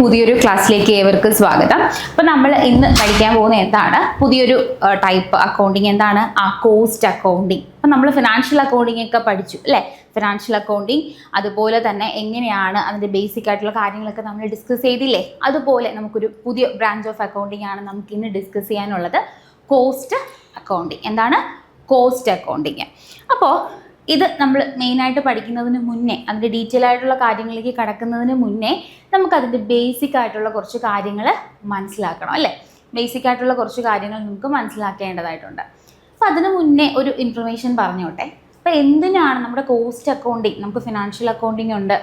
പുതിയൊരു ക്ലാസ്സിലേക്ക് ഏവർക്കും സ്വാഗതം. അപ്പോൾ നമ്മൾ ഇന്ന് പഠിക്കാൻ പോകുന്ന എന്താണ് പുതിയൊരു ടൈപ്പ് അക്കൗണ്ടിങ്, എന്താണ് കോസ്റ്റ് അക്കൗണ്ടിങ്. അപ്പം നമ്മൾ ഫിനാൻഷ്യൽ അക്കൗണ്ടിങ് ഒക്കെ പഠിച്ചു അല്ലേ? ഫിനാൻഷ്യൽ അക്കൗണ്ടിങ് അതുപോലെ തന്നെ എങ്ങനെയാണ് അതിൻ്റെ ബേസിക് ആയിട്ടുള്ള കാര്യങ്ങളൊക്കെ നമ്മൾ ഡിസ്കസ് ചെയ്തില്ലേ? അതുപോലെ നമുക്കൊരു പുതിയ ബ്രാഞ്ച് ഓഫ് അക്കൗണ്ടിങ് ആണ് നമുക്ക് ഇന്ന് ഡിസ്കസ് ചെയ്യാനുള്ളത്, കോസ്റ്റ് അക്കൗണ്ടിങ്. എന്താണ് കോസ്റ്റ് അക്കൗണ്ടിങ്? അപ്പോൾ ഇത് നമ്മൾ മെയിനായിട്ട് പഠിക്കുന്നതിന് മുന്നേ, അതിൻ്റെ ഡീറ്റെയിൽ ആയിട്ടുള്ള കാര്യങ്ങളിലേക്ക് കടക്കുന്നതിന് മുന്നേ നമുക്കതിൻ്റെ ബേസിക് ആയിട്ടുള്ള കുറച്ച് കാര്യങ്ങൾ മനസ്സിലാക്കണം അല്ലേ? ബേസിക് ആയിട്ടുള്ള കുറച്ച് കാര്യങ്ങൾ നമുക്ക് മനസ്സിലാക്കേണ്ടതായിട്ടുണ്ട്. അപ്പോൾ അതിന് മുന്നേ ഒരു ഇൻഫർമേഷൻ പറഞ്ഞോട്ടെ. അപ്പോൾ എന്തിനാണ് നമ്മുടെ കോസ്റ്റ് അക്കൗണ്ടിങ്? നമുക്ക് ഫിനാൻഷ്യൽ അക്കൗണ്ടിങ് ഉണ്ട്,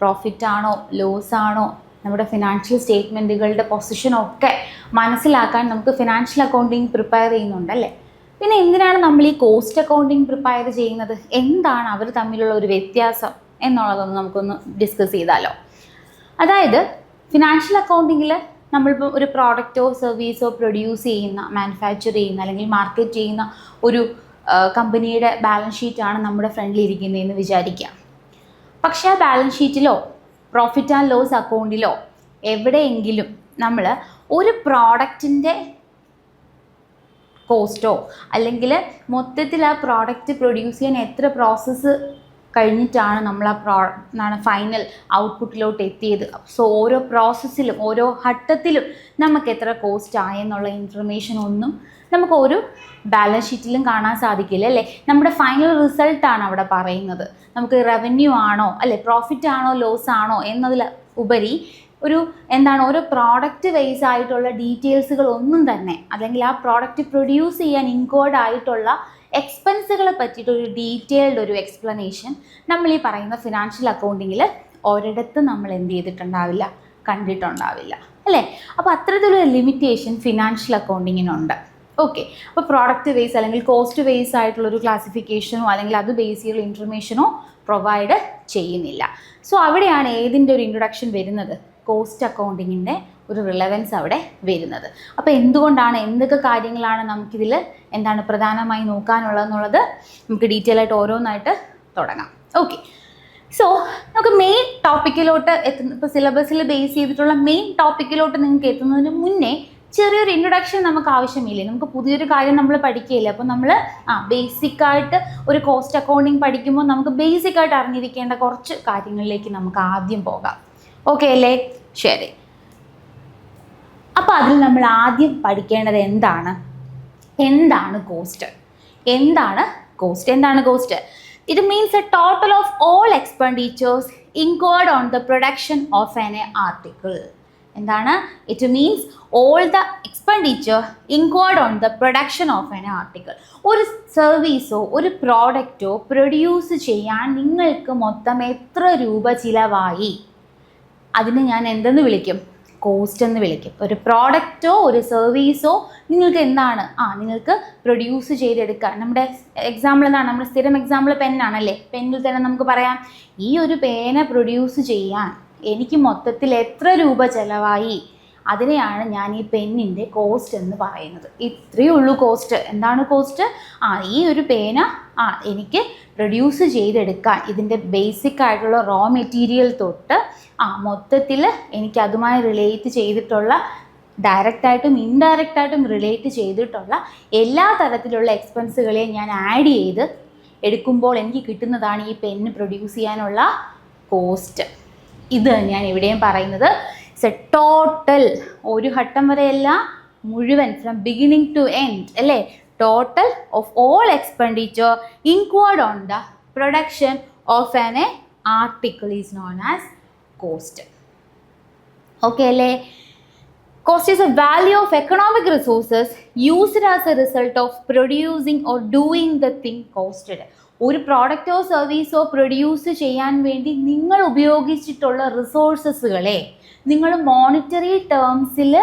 പ്രോഫിറ്റ് ആണോ ലോസ് ആണോ, നമ്മുടെ ഫിനാൻഷ്യൽ സ്റ്റേറ്റ്മെൻറ്റുകളുടെ പൊസിഷനൊക്കെ മനസ്സിലാക്കാൻ നമുക്ക് ഫിനാൻഷ്യൽ അക്കൗണ്ടിങ് പ്രിപ്പയർ ചെയ്യുന്നുണ്ടല്ലേ? പിന്നെ എന്തിനാണ് നമ്മൾ ഈ കോസ്റ്റ് അക്കൗണ്ടിങ് പ്രിപ്പയർ ചെയ്യുന്നത്? എന്താണ് അവർ തമ്മിലുള്ള ഒരു വ്യത്യാസം എന്നുള്ളതൊന്ന് നമുക്കൊന്ന് ഡിസ്കസ് ചെയ്താലോ. അതായത് ഫിനാൻഷ്യൽ അക്കൗണ്ടിങ്ങിൽ നമ്മളിപ്പോൾ ഒരു പ്രോഡക്റ്റോ സർവീസോ പ്രൊഡ്യൂസ് ചെയ്യുന്ന, മാനുഫാക്ചർ ചെയ്യുന്ന അല്ലെങ്കിൽ മാർക്കറ്റ് ചെയ്യുന്ന ഒരു കമ്പനിയുടെ ബാലൻസ് ഷീറ്റാണ് നമ്മുടെ ഫ്രണ്ടിൽ ഇരിക്കുന്നതെന്ന് വിചാരിക്കുക. പക്ഷേ ആ ബാലൻസ് ഷീറ്റിലോ പ്രോഫിറ്റ് ആൻഡ് ലോസ് അക്കൗണ്ടിലോ എവിടെയെങ്കിലും നമ്മൾ ഒരു പ്രോഡക്റ്റിൻ്റെ കോസ്റ്റോ അല്ലെങ്കിൽ മൊത്തത്തിൽ ആ പ്രോഡക്റ്റ് പ്രൊഡ്യൂസ് ചെയ്യാൻ എത്ര പ്രോസസ്സ് കഴിഞ്ഞിട്ടാണ് നമ്മൾ ആ ഫൈനൽ ഔട്ട്പുട്ടിലോട്ട് എത്തിയത്. സോ ഓരോ പ്രോസസ്സിലും ഓരോ ഘട്ടത്തിലും നമുക്ക് എത്ര കോസ്റ്റ് ആയെന്നുള്ള ഇൻഫർമേഷൻ ഒന്നും നമുക്ക് ഒരു ബാലൻസ് ഷീറ്റിലും കാണാൻ സാധിക്കില്ല അല്ലേ? നമ്മുടെ ഫൈനൽ റിസൾട്ടാണ് അവിടെ പറയുന്നത്. നമുക്ക് റവന്യൂ ആണോ അല്ലെ പ്രോഫിറ്റ് ആണോ ലോസ് ആണോ എന്നതിൽ ഉപരി ഓരോ പ്രോഡക്റ്റ് വൈസ് ആയിട്ടുള്ള ഡീറ്റെയിൽസുകൾ ഒന്നും തന്നെ, അല്ലെങ്കിൽ ആ പ്രോഡക്റ്റ് പ്രൊഡ്യൂസ് ചെയ്യാൻ ഇൻകോർഡ് ആയിട്ടുള്ള എക്സ്പെൻസുകളെ പറ്റിയിട്ടൊരു ഡീറ്റെയിൽഡ് ഒരു എക്സ്പ്ലനേഷൻ നമ്മൾ ഈ പറയുന്ന ഫിനാൻഷ്യൽ അക്കൗണ്ടിങ്ങിൽ ഒരിടത്തും നമ്മൾ എന്ത് ചെയ്തിട്ടുണ്ടാവില്ല, കണ്ടിട്ടുണ്ടാവില്ല അല്ലേ? അപ്പോൾ അത്തരത്തിലൊരു ലിമിറ്റേഷൻ ഫിനാൻഷ്യൽ അക്കൗണ്ടിങ്ങിനുണ്ട്. ഓക്കെ, അപ്പോൾ പ്രോഡക്റ്റ് ബേസ് അല്ലെങ്കിൽ കോസ്റ്റ് ബേസ് ആയിട്ടുള്ളൊരു ക്ലാസിഫിക്കേഷനോ അല്ലെങ്കിൽ അത് ബേസ് ചെയ്തുള്ള ഇൻഫർമേഷനോ പ്രൊവൈഡ് ചെയ്യുന്നില്ല. സോ അവിടെയാണ് ഏതിൻ്റെ ഒരു ഇൻട്രൊഡക്ഷൻ വരുന്നത്, കോസ്റ്റ് അക്കൗണ്ടിങ്ങിൻ്റെ ഒരു റിലവൻസ് അവിടെ വരുന്നത്. അപ്പോൾ എന്തുകൊണ്ടാണ്, എന്തൊക്കെ കാര്യങ്ങളാണ് നമുക്കിതിൽ പ്രധാനമായി നോക്കാനുള്ളതെന്നുള്ളത് നമുക്ക് ഡീറ്റെയിൽ ആയിട്ട് ഓരോന്നായിട്ട് തുടങ്ങാം. ഓക്കെ, സോ നമുക്ക് മെയിൻ ടോപ്പിക്കിലോട്ട് ഇപ്പോൾ സിലബസിൽ ബേസ് ചെയ്തിട്ടുള്ള മെയിൻ ടോപ്പിക്കിലോട്ട് നിങ്ങൾക്ക് എത്തുന്നതിന് മുന്നേ ചെറിയൊരു ഇൻട്രൊഡക്ഷൻ നമുക്ക് ആവശ്യമില്ലേ? നമുക്ക് പുതിയൊരു കാര്യം നമ്മൾ പഠിക്കുകയില്ല. അപ്പോൾ നമ്മൾ ബേസിക്കായിട്ട് ഒരു കോസ്റ്റ് അക്കൗണ്ടിങ് പഠിക്കുമ്പോൾ നമുക്ക് ബേസിക്കായിട്ട് അറിഞ്ഞിരിക്കേണ്ട കുറച്ച് കാര്യങ്ങളിലേക്ക് നമുക്ക് ആദ്യം പോകാം. ഓക്കെ അല്ലേ? ശരി. അപ്പോൾ അതിൽ നമ്മൾ ആദ്യം പഠിക്കേണ്ടത് എന്താണ് കോസ്റ്റ്? എന്താണ് cost? It means a total of all expenditures incurred on the production of an article. എന്താണ്? It means all the expenditure incurred on the production of an article. ഒരു സർവീസോ ഒരു പ്രോഡക്റ്റോ പ്രൊഡ്യൂസ് ചെയ്യാൻ നിങ്ങൾക്ക് മൊത്തം എത്ര രൂപ ചിലവായി, അതിന് ഞാൻ എന്തെന്ന് വിളിക്കും? കോസ്റ്റ് എന്ന് വിളിക്കും. ഒരു പ്രോഡക്റ്റോ ഒരു സർവീസോ നിങ്ങൾക്ക് നിങ്ങൾക്ക് പ്രൊഡ്യൂസ് ചെയ്തെടുക്കാൻ, നമ്മുടെ എക്സാമ്പിൾ എന്താണ്? നമ്മുടെ സ്ഥിരം എക്സാമ്പിൾ പെന്നാണല്ലേ? പെന്നിൽ തന്നെ നമുക്ക് പറയാം, ഈ ഒരു പേന പ്രൊഡ്യൂസ് ചെയ്യാൻ എനിക്ക് മൊത്തത്തിൽ എത്ര രൂപ ചിലവായി, അതിനെയാണ് ഞാൻ ഈ പെന്നിൻ്റെ കോസ്റ്റ് എന്ന് പറയുന്നത്. ഇത്രയേ ഉള്ളൂ കോസ്റ്റ്. എന്താണ് കോസ്റ്റ്? ഈ ഒരു പേന എനിക്ക് പ്രൊഡ്യൂസ് ചെയ്തെടുക്കാൻ ഇതിൻ്റെ ബേസിക് ആയിട്ടുള്ള റോ മെറ്റീരിയൽ തൊട്ട് മൊത്തത്തിൽ എനിക്ക് അതുമായി റിലേറ്റ് ചെയ്തിട്ടുള്ള ഡയറക്റ്റായിട്ടും ഇൻഡയറക്റ്റായിട്ടും റിലേറ്റ് ചെയ്തിട്ടുള്ള എല്ലാ തരത്തിലുള്ള എക്സ്പെൻസുകളെയും ഞാൻ ആഡ് ചെയ്ത് എടുക്കുമ്പോൾ എനിക്ക് കിട്ടുന്നതാണ് ഈ പെന്ന് പ്രൊഡ്യൂസ് ചെയ്യാനുള്ള കോസ്റ്റ്. ഇത് തന്നെയാണ് ഇവിടെയും പറയുന്നത്. ഇറ്റ്സ് എ ടോട്ടൽ, ഒരു ഘട്ടം വരെയല്ല, മുഴുവൻ, ഫ്രം ബിഗിനിങ് ടു എൻഡ് അല്ലേ? Total of all expenditure include on the production of an article is known as cost. Okay അല്ലേ? Cost is a value of economic resources used as a result of producing or doing the thing costed. ഒരു പ്രോഡക്റ്റോ സർവീസോ produce ചെയ്യാൻ വേണ്ടി നിങ്ങൾ ഉപയോഗിച്ചിട്ടുള്ള റിസോഴ്സസുകളെ നിങ്ങൾ monetary ടേംസിൽ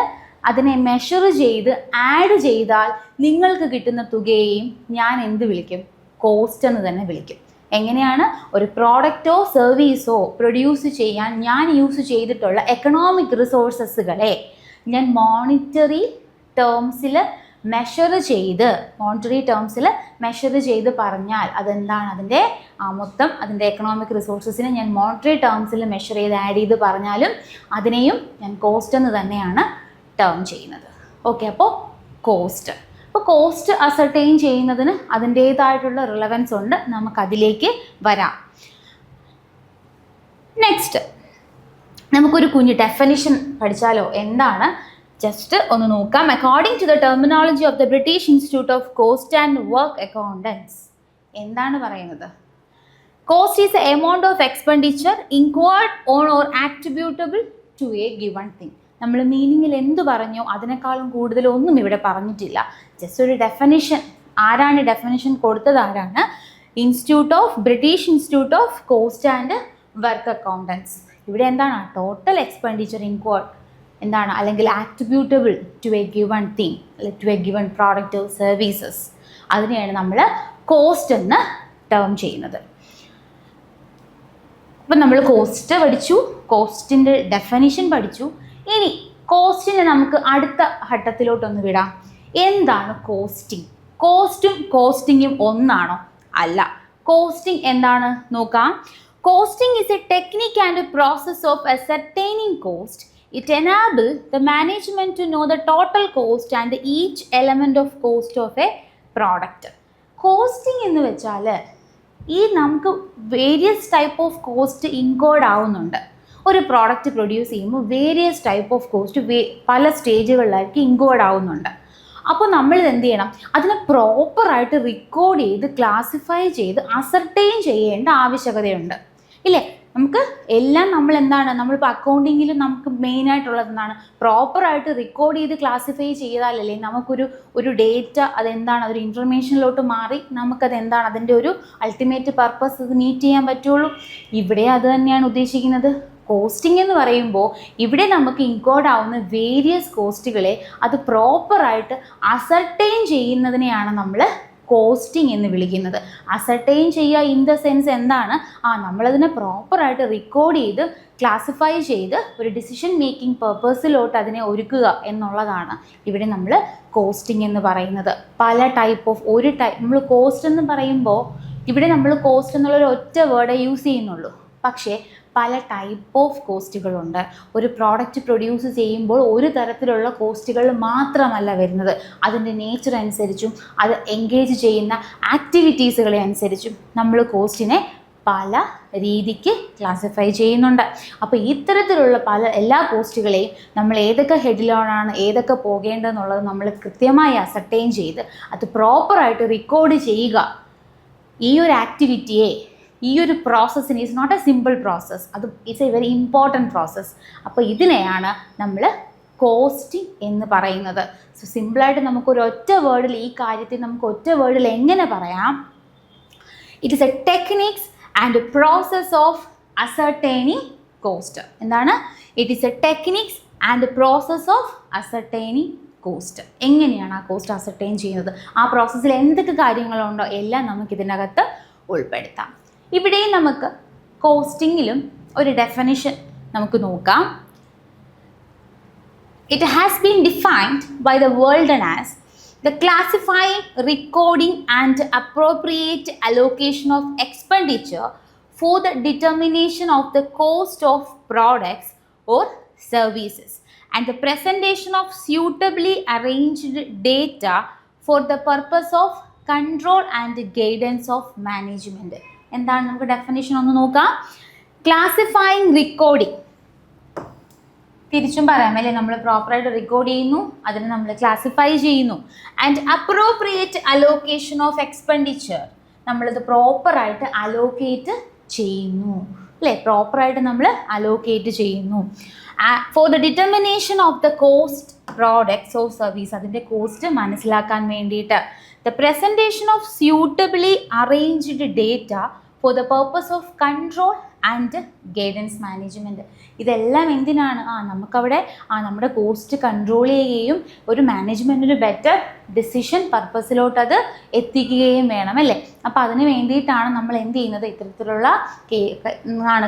അതിനെ measure ചെയ്ത് add ചെയ്താൽ നിങ്ങൾക്ക് കിട്ടുന്ന തുകയെയും ഞാൻ എന്ത് വിളിക്കും? കോസ്റ്റ് എന്ന് തന്നെ വിളിക്കും. എങ്ങനെയാണ്? ഒരു പ്രോഡക്റ്റോ സർവീസോ പ്രൊഡ്യൂസ് ചെയ്യാൻ ഞാൻ യൂസ് ചെയ്തിട്ടുള്ള എക്കണോമിക് റിസോഴ്സസുകളെ ഞാൻ മോണിറ്ററി ടേംസിൽ മെഷർ ചെയ്ത് മോണിറ്ററി ടേംസിൽ മെഷർ ചെയ്ത് പറഞ്ഞാൽ അതെന്താണ്, അതിൻ്റെ മൊത്തം അതിൻ്റെ എക്കണോമിക് റിസോഴ്സസിനെ ഞാൻ മോണിറ്ററി ടേംസിൽ മെഷർ ചെയ്ത് ആഡ് ചെയ്ത് പറഞ്ഞാലും അതിനെയും ഞാൻ കോസ്റ്റ് എന്ന് തന്നെയാണ് ടേം ചെയ്യുന്നത്. ഓക്കെ, അപ്പോൾ കോസ്റ്റ്. അപ്പോൾ കോസ്റ്റ് അസർട്ടൈൻ ചെയ്യുന്നതിന് അതിൻ്റേതായിട്ടുള്ള റിലവൻസ് ഉണ്ട്. നമുക്കതിലേക്ക് വരാം. നെക്സ്റ്റ് നമുക്കൊരു കുഞ്ഞ് ഡെഫിനിഷൻ പഠിച്ചാലോ? എന്താണ് ജസ്റ്റ് ഒന്ന് നോക്കാം. According to the terminology of the British institute of cost and work accountants എന്താണ് പറയുന്നത്? Cost is a amount of expenditure incurred on or attributable to a given thing. നമ്മൾ മീനിങ്ങിൽ എന്ത് പറഞ്ഞോ അതിനേക്കാളും കൂടുതലൊന്നും ഇവിടെ പറഞ്ഞിട്ടില്ല. ജസ്റ്റ് ഒരു ഡെഫിനിഷൻ. ആരാണ് ഡെഫിനിഷൻ കൊടുത്തത്? ആരാണ്? British institute of cost and work Accountants. ഇവിടെ എന്താണ്? ടോട്ടൽ എക്സ്പെൻഡിച്ചർ ഇൻക്വയർഡ് എന്താണ്, അല്ലെങ്കിൽ attributable to a given thing, അല്ലെങ്കിൽ to a given product or services, അതിനെയാണ് നമ്മൾ കോസ്റ്റ് എന്ന് ടേം ചെയ്യുന്നത്. അപ്പം നമ്മൾ കോസ്റ്റ് പഠിച്ചു, കോസ്റ്റിൻ്റെ ഡെഫിനിഷൻ പഠിച്ചു. ഇനി കോസ്റ്റിനെ നമുക്ക് അടുത്ത ഘട്ടത്തിലോട്ടൊന്ന് വിടാം. എന്താണ് കോസ്റ്റിംഗ്? കോസ്റ്റും കോസ്റ്റിങ്ങും ഒന്നാണോ? അല്ല. കോസ്റ്റിംഗ് എന്താണ് നോക്കാം. Costing is a technique and a process of ascertaining cost. It enables the management to know the total cost and each element of cost of a product. Costing എന്ന് വെച്ചാൽ നമുക്ക് various type of cost include ആവുന്നുണ്ട്. ഒരു product produce ചെയ്യുമ്പോൾ various type of cost പല സ്റ്റേജുകളിലായിട്ട് include ആവുന്നുണ്ട്. അപ്പോൾ നമ്മൾ എന്ത് ചെയ്യണം? അതിനെ പ്രോപ്പറായിട്ട് റെക്കോർഡ് ചെയ്ത് ക്ലാസിഫൈ ചെയ്ത് അസർട്ടൈൻ ചെയ്യേണ്ട ആവശ്യകതയുണ്ട്, ഇല്ലേ? നമുക്ക് എല്ലാം നമ്മൾ എന്താണ്, നമ്മളിപ്പോൾ അക്കൗണ്ടിങ്ങിലും നമുക്ക് മെയിനായിട്ടുള്ളത് എന്താണ്? പ്രോപ്പറായിട്ട് റെക്കോർഡ് ചെയ്ത് ക്ലാസിഫൈ ചെയ്താലല്ലേ നമുക്കൊരു ഡേറ്റ അതെന്താണ്, അതൊരു ഇൻഫർമേഷനിലോട്ട് മാറി നമുക്കത് എന്താണ്, അതിൻ്റെ ഒരു അൾട്ടിമേറ്റ് പർപ്പസ് ഇത് മീറ്റ് ചെയ്യാൻ പറ്റുള്ളൂ. ഇവിടെ അത് തന്നെയാണ് ഉദ്ദേശിക്കുന്നത്. കോസ്റ്റിംഗ് എന്ന് പറയുമ്പോൾ ഇവിടെ നമുക്ക് ഇൻക്ലൂഡ് ആവുന്ന വേരിയസ് കോസ്റ്റുകളെ അത് പ്രോപ്പറായിട്ട് അസർട്ടൈൻ ചെയ്യുന്നതിനെയാണ് നമ്മൾ കോസ്റ്റിംഗ് എന്ന് വിളിക്കുന്നത്. അസർട്ടൈൻ ചെയ്യുക ഇൻ ദ സെൻസ് എന്താണ്? നമ്മളതിനെ പ്രോപ്പറായിട്ട് റെക്കോർഡ് ചെയ്ത് ക്ലാസിഫൈ ചെയ്ത് ഒരു ഡിസിഷൻ മേക്കിംഗ് പർപ്പസിലോട്ട് അതിനെ ഒരുക്കുക എന്നുള്ളതാണ് ഇവിടെ നമ്മൾ കോസ്റ്റിംഗ് എന്ന് പറയുന്നത്. പല ടൈപ്പ് ഓഫ് നമ്മൾ കോസ്റ്റ് എന്ന് പറയുമ്പോൾ ഇവിടെ നമ്മൾ കോസ്റ്റ് എന്നുള്ളൊരു ഒറ്റ വേർഡേ യൂസ് ചെയ്യുന്നുള്ളൂ. പക്ഷേ പല ടൈപ്പ് ഓഫ് കോസ്റ്റുകളുണ്ട്. ഒരു പ്രോഡക്റ്റ് പ്രൊഡ്യൂസ് ചെയ്യുമ്പോൾ ഒരു തരത്തിലുള്ള കോസ്റ്റുകൾ മാത്രമല്ല വരുന്നത്. അതിൻ്റെ നേച്ചർ അനുസരിച്ചും അത് എൻഗേജ് ചെയ്യുന്ന ആക്ടിവിറ്റീസുകളെ അനുസരിച്ചും നമ്മൾ കോസ്റ്റിനെ പല രീതിക്ക് ക്ലാസിഫൈ ചെയ്യുന്നുണ്ട്. അപ്പോൾ ഇത്തരത്തിലുള്ള എല്ലാ കോസ്റ്റുകളെയും നമ്മൾ ഏതൊക്കെ ഹെഡിലോണാണ് ഏതൊക്കെ പോകേണ്ടതെന്നുള്ളത് നമ്മൾ കൃത്യമായി അസർട്ടൈൻ ചെയ്ത് അത് പ്രോപ്പറായിട്ട് റെക്കോർഡ് ചെയ്യുക. ഈ ഒരു ആക്ടിവിറ്റിയെ, ഈ ഒരു പ്രോസസ്സിന് is not a simple process, അത് it's a very important process. അപ്പോൾ ഇതിനെയാണ് നമ്മൾ കോസ്റ്റിംഗ് എന്ന് പറയുന്നത്. സോ സിമ്പിളായിട്ട് നമുക്കൊരു ഒറ്റ വേർഡിൽ ഈ കാര്യത്തിൽ നമുക്ക് ഒറ്റ വേർഡിൽ എങ്ങനെ പറയാം? It is a techniques and process of ascertaining cost. എന്താണ്? It is a techniques and process of ascertaining cost. എങ്ങനെയാണ് ആ കോസ്റ്റ് അസർട്ടൈൻ ചെയ്യുന്നത്? ആ പ്രോസസ്സിൽ എന്തൊക്കെ കാര്യങ്ങളുണ്ടോ എല്ലാം നമുക്ക് ഇതിനകത്ത് ഉൾപ്പെടുത്താം. ഇവിടെയും നമുക്ക് കോസ്റ്റിങ്ങിലും ഒരു ഡെഫിനിഷൻ നമുക്ക് നോക്കാം. It has been defined by the world as the classifying, recording and appropriate allocation of expenditure for the determination of the cost of products or services and the presentation of suitably arranged data for the purpose of control and guidance of management. എന്താണ് നമുക്ക് definition ഒന്ന് നോക്കാം. Classifying, recording, തിരിച്ചും പറയാം അല്ലേ, നമ്മൾ പ്രോപ്പറായിട്ട് record ചെയ്യുന്നു, അതിനെ നമ്മൾ ക്ലാസിഫൈ ചെയ്യുന്നു. And appropriate allocation of expenditure, നമ്മളിത് പ്രോപ്പറായിട്ട് അലോക്കേറ്റ് ചെയ്യുന്നു, അല്ലേ? പ്രോപ്പറായിട്ട് നമ്മൾ അലോക്കേറ്റ് ചെയ്യുന്നു. For the determination of the cost products or service, അതിൻ്റെ കോസ്റ്റ് മനസ്സിലാക്കാൻ വേണ്ടിയിട്ട്. The presentation of suitably arranged data for the purpose of control and guidance management. ഇതെല്ലാം എന്തിനാണ്? നമുക്കവിടെ നമ്മുടെ കോസ്റ്റ് കൺട്രോൾ ചെയ്യുകയും ഒരു മാനേജ്മെൻറ്റിന് ബെറ്റർ ഡിസിഷൻ പർപ്പസിലോട്ട് അത് എത്തിക്കുകയും വേണം അല്ലേ. അപ്പോൾ അതിന് വേണ്ടിയിട്ടാണ് നമ്മൾ എന്ത് ചെയ്യുന്നത്, ഇത്തരത്തിലുള്ള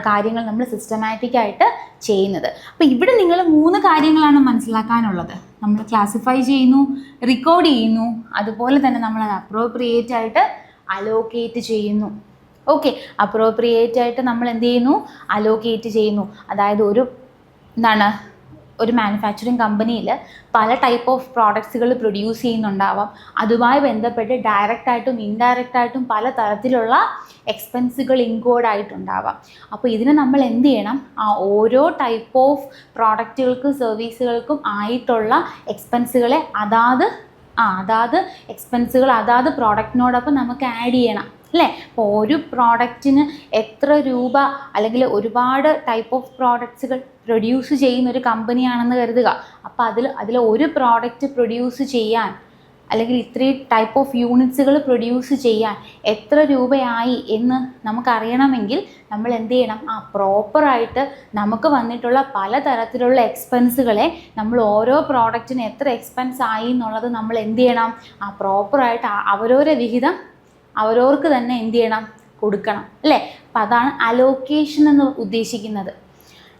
കാര്യങ്ങൾ നമ്മൾ സിസ്റ്റമാറ്റിക്കായിട്ട് ചെയ്യുന്നത്. അപ്പോൾ ഇവിടെ നിങ്ങൾ 3 കാര്യങ്ങളാണ് മനസ്സിലാക്കാനുള്ളത്. നമ്മൾ ക്ലാസിഫൈ ചെയ്യുന്നു, റെക്കോർഡ് ചെയ്യുന്നു, അതുപോലെ തന്നെ നമ്മൾ അപ്രോപ്രിയേറ്റ് ആയിട്ട് അലോക്കേറ്റ് ചെയ്യുന്നു. ഓക്കെ, അപ്രോപ്രിയേറ്റ് ആയിട്ട് നമ്മൾ എന്ത് ചെയ്യുന്നു, അലോക്കേറ്റ് ചെയ്യുന്നു. അതായത് ഒരു മാനുഫാക്ചറിങ് കമ്പനിയിൽ പല ടൈപ്പ് ഓഫ് പ്രോഡക്ട്സുകൾ പ്രൊഡ്യൂസ് ചെയ്യുന്നുണ്ടാവാം. അതുമായി ബന്ധപ്പെട്ട് ഡയറക്റ്റായിട്ടും ഇൻഡയറക്റ്റായിട്ടും പല തരത്തിലുള്ള എക്സ്പെൻസുകൾ ഇൻക്ലൂഡ് ആയിട്ടുണ്ടാവാം. അപ്പോൾ ഇതിന് നമ്മൾ എന്ത് ചെയ്യണം, ഓരോ ടൈപ്പ് ഓഫ് പ്രോഡക്റ്റുകൾക്കും സർവീസുകൾക്കും ആയിട്ടുള്ള എക്സ്പെൻസുകളെ അതാത് എക്സ്പെൻസുകൾ അതാത് പ്രോഡക്റ്റിനോടൊപ്പം നമുക്ക് ആഡ് ചെയ്യണം അല്ലേ. അപ്പോൾ ഒരു പ്രോഡക്റ്റിന് എത്ര രൂപ, അല്ലെങ്കിൽ ഒരുപാട് ടൈപ്പ് ഓഫ് പ്രോഡക്ട്സുകൾ പ്രൊഡ്യൂസ് ചെയ്യുന്ന ഒരു കമ്പനിയാണെന്ന് കരുതുക. അപ്പോൾ അതിൽ ഒരു പ്രോഡക്റ്റ് പ്രൊഡ്യൂസ് ചെയ്യാൻ, അല്ലെങ്കിൽ ഇത്രയും ടൈപ്പ് ഓഫ് യൂണിറ്റ്സുകൾ പ്രൊഡ്യൂസ് ചെയ്യാൻ എത്ര രൂപയായി എന്ന് നമുക്കറിയണമെങ്കിൽ നമ്മൾ എന്ത് ചെയ്യണം, പ്രോപ്പറായിട്ട് നമുക്ക് വന്നിട്ടുള്ള പലതരത്തിലുള്ള എക്സ്പെൻസുകളെ നമ്മൾ ഓരോ പ്രോഡക്റ്റിന് എത്ര എക്സ്പെൻസ് ആയി എന്നുള്ളത് നമ്മൾ എന്ത് ചെയ്യണം, പ്രോപ്പറായിട്ട് അവരവരുടെ വിഹിതം അവരവർക്ക് തന്നെ എന്ത് ചെയ്യണം, കൊടുക്കണം അല്ലേ. അപ്പം അതാണ് അലോക്കേഷൻ എന്ന് ഉദ്ദേശിക്കുന്നത്.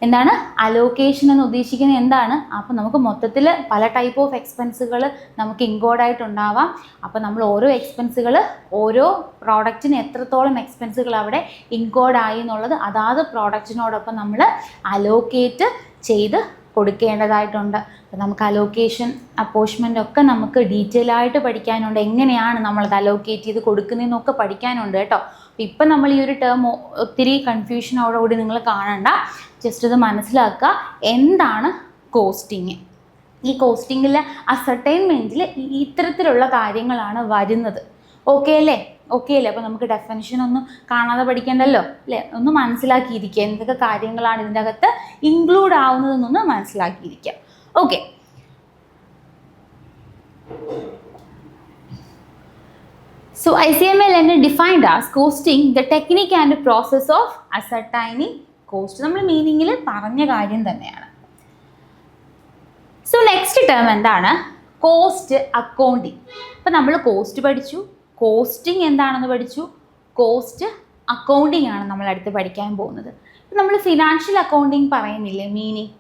എന്താണ് അലോക്കേഷൻ എന്ന് ഉദ്ദേശിക്കുന്നത്? എന്താണ്? അപ്പോൾ നമുക്ക് മൊത്തത്തിൽ പല ടൈപ്പ് ഓഫ് എക്സ്പെൻസുകൾ നമുക്ക് ഇൻക്ലൂഡായിട്ടുണ്ടാവാം. അപ്പോൾ നമ്മൾ ഓരോ എക്സ്പെൻസുകൾ, ഓരോ പ്രോഡക്റ്റിന് എത്രത്തോളം എക്സ്പെൻസുകൾ അവിടെ ഇൻക്ലൂഡായി എന്നുള്ളത് അതാത് പ്രോഡക്റ്റിനോടൊപ്പം നമ്മൾ അലോക്കേറ്റ് ചെയ്ത് കൊടുക്കേണ്ടതായിട്ടുണ്ട്. അപ്പോൾ നമുക്ക് അലോക്കേഷൻ, അപ്പോഴ്ച്ച്മെൻ്റ് ഒക്കെ നമുക്ക് ഡീറ്റെയിൽ ആയിട്ട് പഠിക്കാനുണ്ട്. എങ്ങനെയാണ് നമ്മളത് അലോക്കേറ്റ് ചെയ്ത് കൊടുക്കുന്നതെന്നൊക്കെ പഠിക്കാനുണ്ട് കേട്ടോ. അപ്പോൾ ഇപ്പം നമ്മൾ ഈ ഒരു ടേം ഒത്തിരി കൺഫ്യൂഷനോടുകൂടി നിങ്ങൾ കാണണ്ട. ജസ്റ്റ് ഇത് മനസ്സിലാക്കുക, എന്താണ് കോസ്റ്റിങ്. ഈ കോസ്റ്റിങ്ങിൽ അസർട്ടൈൻമെൻറ്റിൽ ഇത്തരത്തിലുള്ള കാര്യങ്ങളാണ് വരുന്നത്. ഓക്കെ അല്ലേ? അപ്പോൾ നമുക്ക് ഡെഫിനിഷൻ ഒന്നും കാണാതെ പഠിക്കേണ്ടല്ലോ അല്ലേ. ഒന്ന് മനസ്സിലാക്കിയിരിക്കുക എന്തൊക്കെ കാര്യങ്ങളാണ് ഇതിൻ്റെ അകത്ത് ഇൻക്ലൂഡ് ആവുന്നതെന്നൊന്ന് മനസ്സിലാക്കിയിരിക്കുക. Okay, so ICML is defined as costing, the technique and process of ascertaining cost. നമ്മൾ മീനിങ്ങിൽ പറഞ്ഞ കാര്യം തന്നെയാണ്. സോ നെക്സ്റ്റ് ടേം എന്താണ്? Cost accounting. അപ്പോൾ നമ്മൾ കോസ്റ്റ് പഠിച്ചു, കോസ്റ്റിംഗ് എന്താണെന്ന് പഠിച്ചു, കോസ്റ്റ് അക്കൗണ്ടിങ് ആണ് നമ്മൾ അടുത്ത് പഠിക്കാൻ പോകുന്നത്. ഇപ്പം നമ്മൾ ഫിനാൻഷ്യൽ അക്കൗണ്ടിങ് പറയുന്നില്ലേ മീനിങ്,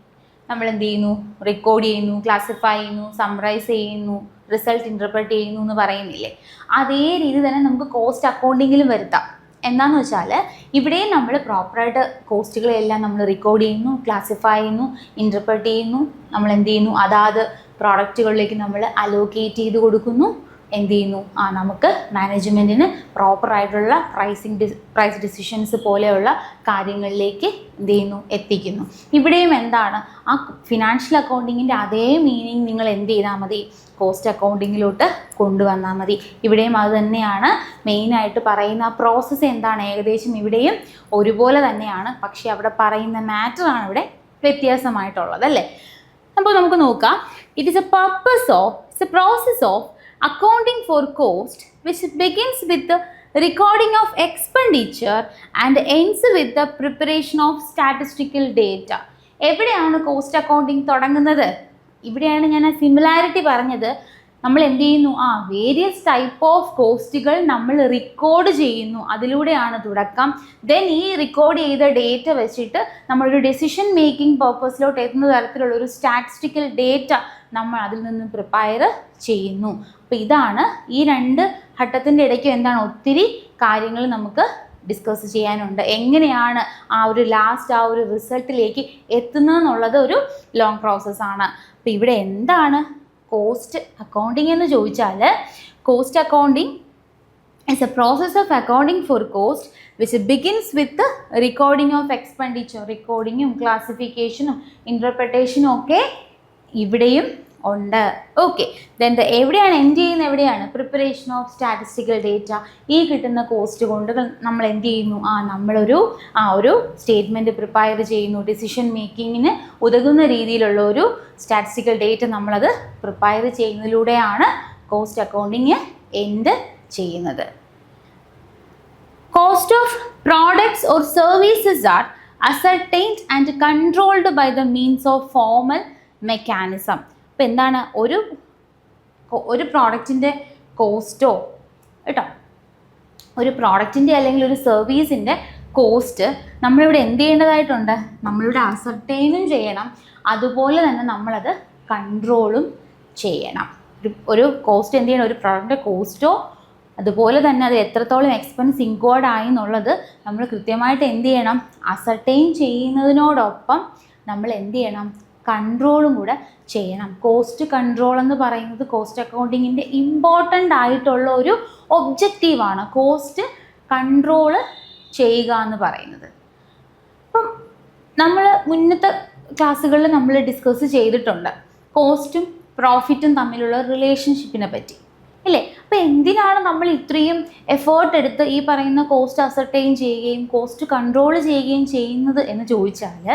നമ്മൾ എന്ത് ചെയ്യുന്നു, റെക്കോർഡ് ചെയ്യുന്നു, ക്ലാസിഫൈ ചെയ്യുന്നു, സമ്മറൈസ് ചെയ്യുന്നു, റിസൾട്ട് ഇൻ്റർപ്രറ്റ് ചെയ്യുന്നു എന്ന് പറയുന്നില്ലേ. അതേ രീതി തന്നെ നമുക്ക് കോസ്റ്റ് അക്കൗണ്ടിങ്ങിലും വരുത്താം. എന്താണെന്ന് വെച്ചാൽ ഇവിടെയും നമ്മൾ പ്രോപ്പറായിട്ട് കോസ്റ്റുകളെല്ലാം നമ്മൾ റെക്കോർഡ് ചെയ്യുന്നു, ക്ലാസിഫൈ ചെയ്യുന്നു, ഇൻ്റർപ്രറ്റ് ചെയ്യുന്നു, നമ്മൾ എന്ത് ചെയ്യുന്നു, അതാത് പ്രോഡക്റ്റുകളിലേക്ക് നമ്മൾ അലോക്കേറ്റ് ചെയ്ത് കൊടുക്കുന്നു. എന്ത് ചെയ്യുന്നു, നമുക്ക് മാനേജ്മെൻറ്റിന് പ്രോപ്പറായിട്ടുള്ള പ്രൈസ് ഡിസിഷൻസ് പോലെയുള്ള കാര്യങ്ങളിലേക്ക് എന്ത് ചെയ്യുന്നു, എത്തിക്കുന്നു. ഇവിടെയും എന്താണ്, ആ ഫിനാൻഷ്യൽ അക്കൗണ്ടിങ്ങിൻ്റെ അതേ മീനിങ് നിങ്ങൾ എന്ത് ചെയ്താൽ മതി, കോസ്റ്റ് അക്കൗണ്ടിങ്ങിലോട്ട് കൊണ്ടുവന്നാൽ മതി. ഇവിടെയും അത് തന്നെയാണ് മെയിനായിട്ട് പറയുന്ന. ആ പ്രോസസ്സ് എന്താണ്, ഏകദേശം ഇവിടെയും ഒരുപോലെ തന്നെയാണ്. പക്ഷേ അവിടെ പറയുന്ന മാറ്ററാണ് ഇവിടെ വ്യത്യാസമായിട്ടുള്ളത് അല്ലേ. അപ്പോൾ നമുക്ക് നോക്കാം. It A process of accounting for cost which begins with the recording of expenditure and ends with the preparation of statistical data. എവിടെയാണ് കോസ്റ്റ് അക്കൗണ്ടിങ് തുടങ്ങുന്നത്? ഇവിടെയാണ് ഞാൻ സിമിലാരിറ്റി പറഞ്ഞത്. നമ്മൾ എന്ത് ചെയ്യുന്നു, വേരിയസ് ടൈപ്പ് ഓഫ് കോസ്റ്റുകൾ നമ്മൾ റെക്കോർഡ് ചെയ്യുന്നു, അതിലൂടെയാണ് തുടക്കം. ദെൻ ഈ റെക്കോർഡ് ചെയ്ത ഡേറ്റ വെച്ചിട്ട് നമ്മളൊരു ഡെസിഷൻ മേക്കിംഗ് പർപ്പസിലോട്ട് എത്തുന്ന തരത്തിലുള്ള ഒരു സ്റ്റാറ്റിസ്റ്റിക്കൽ ഡേറ്റ നമ്മൾ അതിൽ നിന്ന് പ്രിപ്പയർ ചെയ്യുന്നു. അപ്പോൾ ഇതാണ് ഈ രണ്ട് ഘട്ടത്തിൻ്റെ ഇടയ്ക്ക് എന്താണ്, ഒത്തിരി കാര്യങ്ങൾ നമുക്ക് ഡിസ്കസ് ചെയ്യാനുണ്ട്. എങ്ങനെയാണ് ആ ഒരു റിസൾട്ടിലേക്ക് എത്തുന്നതെന്നുള്ളത് ഒരു ലോങ് പ്രോസസ്സാണ്. അപ്പോൾ ഇവിടെ എന്താണ് കോസ്റ്റ് അക്കൗണ്ടിങ് എന്ന് ചോദിച്ചാൽ, cost accounting is a process of accounting for cost which begins with the recording of expenditure. റെക്കോർഡിങ്ങും ക്ലാസിഫിക്കേഷനും ഇൻ്റർപ്രിട്ടേഷനും ഒക്കെ ഇവിടെയും ഉണ്ട്. ഓക്കെ, ദെൻ എവിടെയാണ് എൻഡ് ചെയ്യുന്നത്, എവിടെയാണ് പ്രിപ്പറേഷൻ ഓഫ് സ്റ്റാറ്റിസ്റ്റിക്കൽ ഡേറ്റ. ഈ കിട്ടുന്ന കോസ്റ്റ് കൊണ്ട് നമ്മൾ എന്ത് ചെയ്യുന്നു, നമ്മളൊരു സ്റ്റേറ്റ്മെൻറ്റ് പ്രിപ്പയർ ചെയ്യുന്നു. ഡിസിഷൻ മേക്കിങ്ങിന് ഉതകുന്ന രീതിയിലുള്ള ഒരു സ്റ്റാറ്റിസ്റ്റിക്കൽ ഡേറ്റ നമ്മളത് പ്രിപ്പയർ ചെയ്യുന്നതിലൂടെയാണ് കോസ്റ്റ് അക്കൗണ്ടിങ് എൻഡ് ചെയ്യുന്നത്. Cost of products or services are ascertained and controlled by the means of formal mechanism. ഇപ്പം എന്താണ് ഒരു പ്രോഡക്റ്റിൻ്റെ കോസ്റ്റോ കേട്ടോ, ഒരു പ്രോഡക്റ്റിൻ്റെ അല്ലെങ്കിൽ ഒരു സർവീസിൻ്റെ കോസ്റ്റ് നമ്മളിവിടെ എന്ത് ചെയ്യേണ്ടതായിട്ടുണ്ട്? നമ്മളിവിടെ അസർട്ടൈനും ചെയ്യണം, അതുപോലെ തന്നെ നമ്മളത് കൺട്രോളും ചെയ്യണം. ഒരു കോസ്റ്റ് എന്ത് ചെയ്യണം? ഒരു പ്രോഡക്റ്റിൻ്റെ കോസ്റ്റോ അതുപോലെ തന്നെ അത് എത്രത്തോളം എക്സ്പെൻസ് ഇൻക്വേർഡ് ആയി എന്നുള്ളത് നമ്മൾ കൃത്യമായിട്ട് എന്ത് ചെയ്യണം? അസർട്ടൈൻ ചെയ്യുന്നതിനോടൊപ്പം നമ്മൾ എന്ത് ചെയ്യണം? കൺട്രോളും കൂടെ ചെയ്യണം. കോസ്റ്റ് കൺട്രോൾ എന്ന് പറയുന്നത് കോസ്റ്റ് അക്കൗണ്ടിങ്ങിൻ്റെ ഇമ്പോർട്ടൻ്റ് ആയിട്ടുള്ള ഒരു ഒബ്ജക്റ്റീവാണ്, കോസ്റ്റ് കൺട്രോള് ചെയ്യുക എന്ന് പറയുന്നത്. അപ്പം നമ്മൾ മുന്നത്തെ ക്ലാസ്സുകളിൽ നമ്മൾ ഡിസ്കസ് ചെയ്തിട്ടുണ്ട് കോസ്റ്റും പ്രോഫിറ്റും തമ്മിലുള്ള റിലേഷൻഷിപ്പിനെ പറ്റി, ഇല്ലേ? അപ്പോൾ എന്തിനാണ് നമ്മൾ ഇത്രയും എഫേർട്ട് എടുത്ത് ഈ പറയുന്ന കോസ്റ്റ് അസർട്ടൈൻ ചെയ്യുകയും കോസ്റ്റ് കൺട്രോൾ ചെയ്യുകയും ചെയ്യുന്നത് എന്ന് ചോദിച്ചാൽ,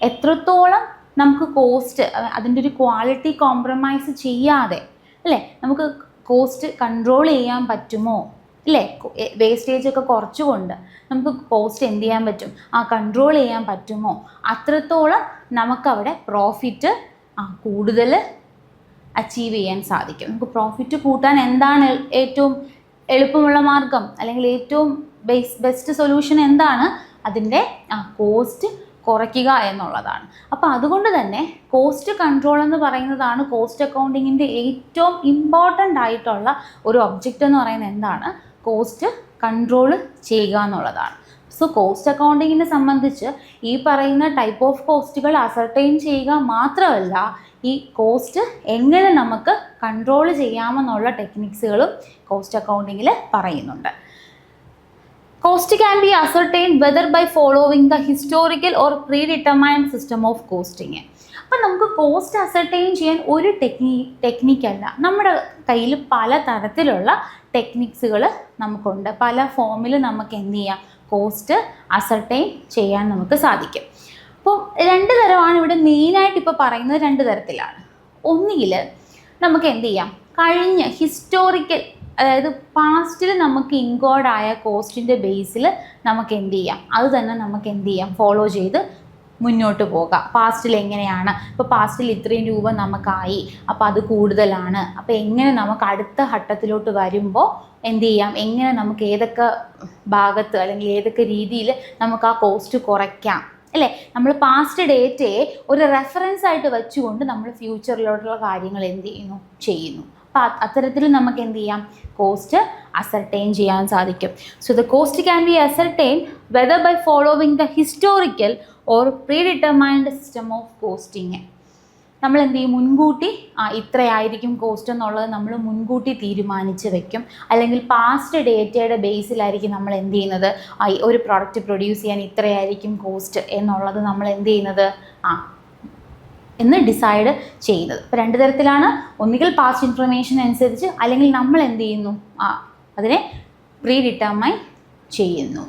എത്രത്തോളം നമുക്ക് കോസ്റ്റ് അതിൻ്റെ ഒരു ക്വാളിറ്റി കോംപ്രമൈസ് ചെയ്യാതെ അല്ലേ നമുക്ക് കോസ്റ്റ് കൺട്രോൾ ചെയ്യാൻ പറ്റുമോ, ഇല്ലേ? വേസ്റ്റേജ് ഒക്കെ കുറച്ചുകൊണ്ട് നമുക്ക് കോസ്റ്റ് എന്ത് ചെയ്യാൻ പറ്റും? കൺട്രോൾ ചെയ്യാൻ പറ്റുമോ? അത്രത്തോളം നമുക്കവിടെ പ്രോഫിറ്റ് കൂടുതൽ അച്ചീവ് ചെയ്യാൻ സാധിക്കും. നമുക്ക് പ്രോഫിറ്റ് കൂട്ടാൻ എന്താണ് ഏറ്റവും എളുപ്പമുള്ള മാർഗം, അല്ലെങ്കിൽ ഏറ്റവും ബെസ്റ്റ് സൊല്യൂഷൻ എന്താണ്? അതിൻ്റെ കോസ്റ്റ് കുറയ്ക്കുക എന്നുള്ളതാണ്. അപ്പോൾ അതുകൊണ്ട് തന്നെ കോസ്റ്റ് കൺട്രോൾ എന്ന് പറയുന്നതാണ് കോസ്റ്റ് അക്കൗണ്ടിങ്ങിൻ്റെ ഏറ്റവും ഇമ്പോർട്ടൻ്റ് ആയിട്ടുള്ള ഒരു ഒബ്ജക്റ്റ് എന്ന് പറയുന്നത് എന്താണ്? കോസ്റ്റ് കൺട്രോൾ ചെയ്യുക എന്നുള്ളതാണ്. സോ കോസ്റ്റ് അക്കൗണ്ടിങ്ങിനെ സംബന്ധിച്ച് ഈ പറയുന്ന ടൈപ്പ് ഓഫ് കോസ്റ്റുകൾ അസർട്ടൈൻ ചെയ്യുക മാത്രമല്ല, ഈ കോസ്റ്റ് എങ്ങനെ നമുക്ക് കൺട്രോൾ ചെയ്യാമെന്നുള്ള ടെക്നിക്സുകളും കോസ്റ്റ് അക്കൗണ്ടിങ്ങിൽ പറയുന്നുണ്ട്. Cost can be ascertained whether by following the historical or predetermined system of costing. അപ്പം നമുക്ക് കോസ്റ്റ് അസർട്ടൈൻ ചെയ്യാൻ ഒരു ടെക്നിക്കല്ല, നമ്മുടെ കയ്യിൽ പല തരത്തിലുള്ള ടെക്നിക്സുകൾ നമുക്കുണ്ട്. പല ഫോമിൽ നമുക്ക് എന്ത് ചെയ്യാം? കോസ്റ്റ് അസർട്ടൈൻ ചെയ്യാൻ നമുക്ക് സാധിക്കും. അപ്പോൾ രണ്ട് തരമാണ് ഇവിടെ മെയിനായിട്ട് ഇപ്പോൾ പറയുന്നത്, രണ്ട് തരത്തിലാണ്. ഒന്നുകിൽ നമുക്ക് എന്ത് ചെയ്യാം? കഴിഞ്ഞ ഹിസ്റ്റോറിക്കൽ, അതായത് പാസ്റ്റിൽ നമുക്ക് ഇൻക്വേർഡ് ആയ കോസ്റ്റിൻ്റെ ബേസിൽ നമുക്ക് എന്ത് ചെയ്യാം? അത് തന്നെ നമുക്ക് എന്ത് ചെയ്യാം? ഫോളോ ചെയ്ത് മുന്നോട്ട് പോകാം. പാസ്റ്റിൽ എങ്ങനെയാണ്, ഇപ്പോൾ പാസ്റ്റിൽ ഇത്രയും രൂപ നമുക്കായി, അപ്പോൾ അത് കൂടുതലാണ്, അപ്പോൾ എങ്ങനെ നമുക്ക് അടുത്ത ഘട്ടത്തിലോട്ട് വരുമ്പോൾ എന്ത് ചെയ്യാം? എങ്ങനെ നമുക്ക് ഏതൊക്കെ ഭാഗത്ത് അല്ലെങ്കിൽ ഏതൊക്കെ രീതിയിൽ നമുക്ക് ആ കോസ്റ്റ് കുറയ്ക്കാം, അല്ലേ? നമ്മൾ പാസ്റ്റ് ഡേറ്റയെ ഒരു റെഫറൻസ് ആയിട്ട് വെച്ചുകൊണ്ട് നമ്മൾ ഫ്യൂച്ചറിലോട്ടുള്ള കാര്യങ്ങൾ എന്ത് ചെയ്യുന്നു. അപ്പോൾ അത്തരത്തിൽ നമുക്ക് എന്ത് ചെയ്യാം? കോസ്റ്റ് അസർട്ടൈൻ ചെയ്യാൻ സാധിക്കും. So the cost can be ascertain whether by following the historical or predetermined system of costing. നമ്മൾ എന്ത് ചെയ്യും? മുൻകൂട്ടി ഇത്രയായിരിക്കും കോസ്റ്റ് എന്നുള്ളത് നമ്മൾ മുൻകൂട്ടി തീരുമാനിച്ച് വെക്കും. അല്ലെങ്കിൽ പാസ്റ്റ് ഡേറ്റയുടെ ബേസിലായിരിക്കും നമ്മൾ എന്ത് ചെയ്യുന്നത്? ഒരു പ്രോഡക്റ്റ് പ്രൊഡ്യൂസ് ചെയ്യാൻ ഇത്രയായിരിക്കും കോസ്റ്റ് എന്നുള്ളത് നമ്മൾ എന്ത് ചെയ്യുന്നത്? എന്ന് ഡിസൈഡ് ചെയ്യുന്നത്. ഇപ്പോൾ രണ്ട് തരത്തിലാണ്. ഒന്നുകിൽ പാസ്റ്റ് ഇൻഫർമേഷൻ അനുസരിച്ച്, അല്ലെങ്കിൽ നമ്മൾ എന്ത് ചെയ്യുന്നു? അതിനെ പ്രീഡിറ്റർമൈൻ ചെയ്യുന്നു.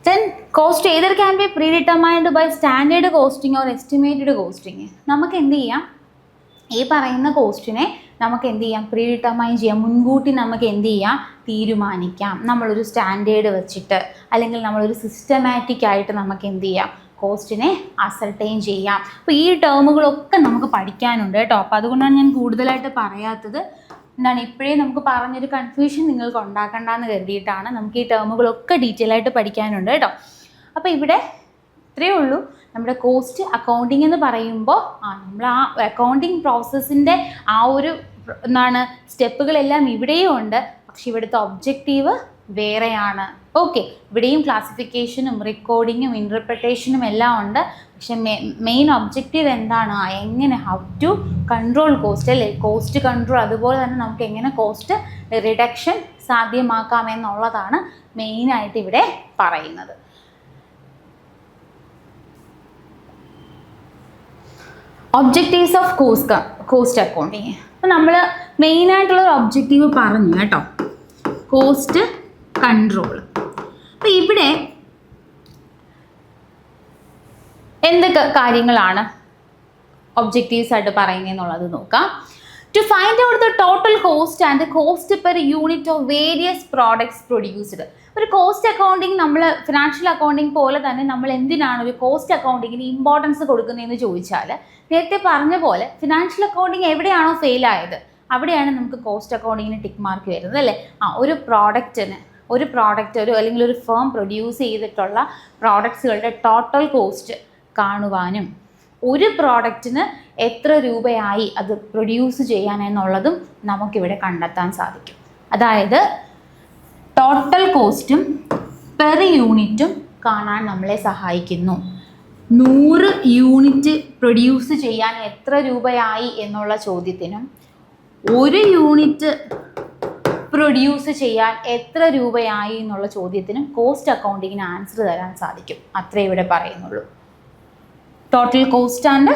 Then cost either can be predetermined by standard costing or estimated costing. നമുക്ക് എന്ത് ചെയ്യാം? ഈ പറയുന്ന കോസ്റ്റിനെ നമുക്ക് എന്ത് ചെയ്യാം? പ്രീഡിറ്റർമൈൻ ചെയ്യാം. മുൻകൂട്ടി നമുക്ക് എന്ത് ചെയ്യാം? തീരുമാനിക്കാം. നമ്മളൊരു സ്റ്റാൻഡേർഡ് വെച്ചിട്ട്, അല്ലെങ്കിൽ നമ്മളൊരു സിസ്റ്റമാറ്റിക് ആയിട്ട് നമുക്ക് എന്ത് ചെയ്യാം? കോസ്റ്റിനെ അസർട്ടൈൻ ചെയ്യാം. അപ്പോൾ ഈ ടേമുകളൊക്കെ നമുക്ക് പഠിക്കാനുണ്ട് കേട്ടോ. അപ്പോൾ അതുകൊണ്ടാണ് ഞാൻ കൂടുതലായിട്ട് പറയാത്തത്. എന്താണ്, ഇപ്പോഴേ നമുക്ക് പറഞ്ഞൊരു കൺഫ്യൂഷൻ നിങ്ങൾക്ക് ഉണ്ടാക്കണ്ടെന്ന് കരുതിയിട്ടാണ്. നമുക്ക് ഈ ടേമുകളൊക്കെ ഡീറ്റെയിൽ ആയിട്ട് പഠിക്കാനുണ്ട് കേട്ടോ. അപ്പോൾ ഇവിടെ ഇത്രയേ ഉള്ളൂ. നമ്മുടെ കോസ്റ്റ് അക്കൗണ്ടിങ് എന്ന് പറയുമ്പോൾ നമ്മൾ ആ അക്കൗണ്ടിങ് പ്രോസസ്സിൻ്റെ ആ ഒരു സ്റ്റെപ്പുകളെല്ലാം ഇവിടെയും ഉണ്ട്. പക്ഷെ ഇവിടുത്തെ ഒബ്ജക്റ്റീവ് വേറെയാണ്. ഓക്കെ, ഇവിടെയും ക്ലാസിഫിക്കേഷനും റെക്കോർഡിങ്ങും ഇൻ്റർപ്രിട്ടേഷനും എല്ലാം ഉണ്ട്. പക്ഷെ മെയിൻ ഒബ്ജക്റ്റീവ് എന്താണ്? എങ്ങനെ ഹൗ ടു കൺട്രോൾ കോസ്റ്റ്, അല്ലേ? കോസ്റ്റ് കൺട്രോൾ, അതുപോലെ തന്നെ നമുക്ക് എങ്ങനെ കോസ്റ്റ് റിഡക്ഷൻ സാധ്യമാക്കാമെന്നുള്ളതാണ് മെയിനായിട്ട് ഇവിടെ പറയുന്നത്. Objectives of cost accounting. അപ്പോൾ നമ്മൾ മെയിനായിട്ടുള്ളൊരു ഒബ്ജക്റ്റീവ് പറഞ്ഞു കേട്ടോ, കോസ്റ്റ് കൺട്രോൾ. അപ്പോൾ ഇവിടെ എന്തൊക്കെ കാര്യങ്ങളാണ് ഒബ്ജക്റ്റീവ്സ് ആയിട്ട് പറയുന്നതെന്നുള്ളത് നോക്കാം. To find out the total cost and cost per unit of various products produced. ഒരു കോസ്റ്റ് അക്കൗണ്ടിങ് നമ്മൾ ഫിനാൻഷ്യൽ അക്കൗണ്ടിങ് പോലെ തന്നെ നമ്മൾ എന്തിനാണ് ഒരു കോസ്റ്റ് അക്കൗണ്ടിങ്ങിന് ഇമ്പോർട്ടൻസ് കൊടുക്കുന്നതെന്ന് ചോദിച്ചാൽ, നേരത്തെ പറഞ്ഞ പോലെ ഫിനാൻഷ്യൽ അക്കൗണ്ടിങ് എവിടെയാണോ ഫെയിൽ ആയത് അവിടെയാണ് നമുക്ക് കോസ്റ്റ് അക്കൗണ്ടിങ്ങിന് ടിക്ക് മാർക്ക് വരുന്നത് അല്ലേ. ഒരു പ്രോഡക്റ്റ് അല്ലെങ്കിൽ ഒരു ഫേം പ്രൊഡ്യൂസ് ചെയ്തിട്ടുള്ള പ്രോഡക്ട്സുകളുടെ ടോട്ടൽ കോസ്റ്റ് കാണുവാനും ഒരു പ്രോഡക്റ്റിന് എത്ര രൂപയായി അത് പ്രൊഡ്യൂസ് ചെയ്യാനെന്നുള്ളതും നമുക്കിവിടെ കണ്ടെത്താൻ സാധിക്കും. അതായത് ടോട്ടൽ കോസ്റ്റും പെർ യൂണിറ്റും കാണാൻ നമ്മളെ സഹായിക്കുന്നു. 100 യൂണിറ്റ് പ്രൊഡ്യൂസ് ചെയ്യാൻ എത്ര രൂപയായി എന്നുള്ള ചോദ്യത്തിനും 1 യൂണിറ്റ് പ്രൊഡ്യൂസ് ചെയ്യാൻ എത്ര രൂപയായി എന്നുള്ള ചോദ്യത്തിനും കോസ്റ്റ് അക്കൗണ്ടിങ്ങിന് ആൻസർ തരാൻ സാധിക്കും. അത്രേ ഇവിടെ പറയുന്നുള്ളൂ. Total cost and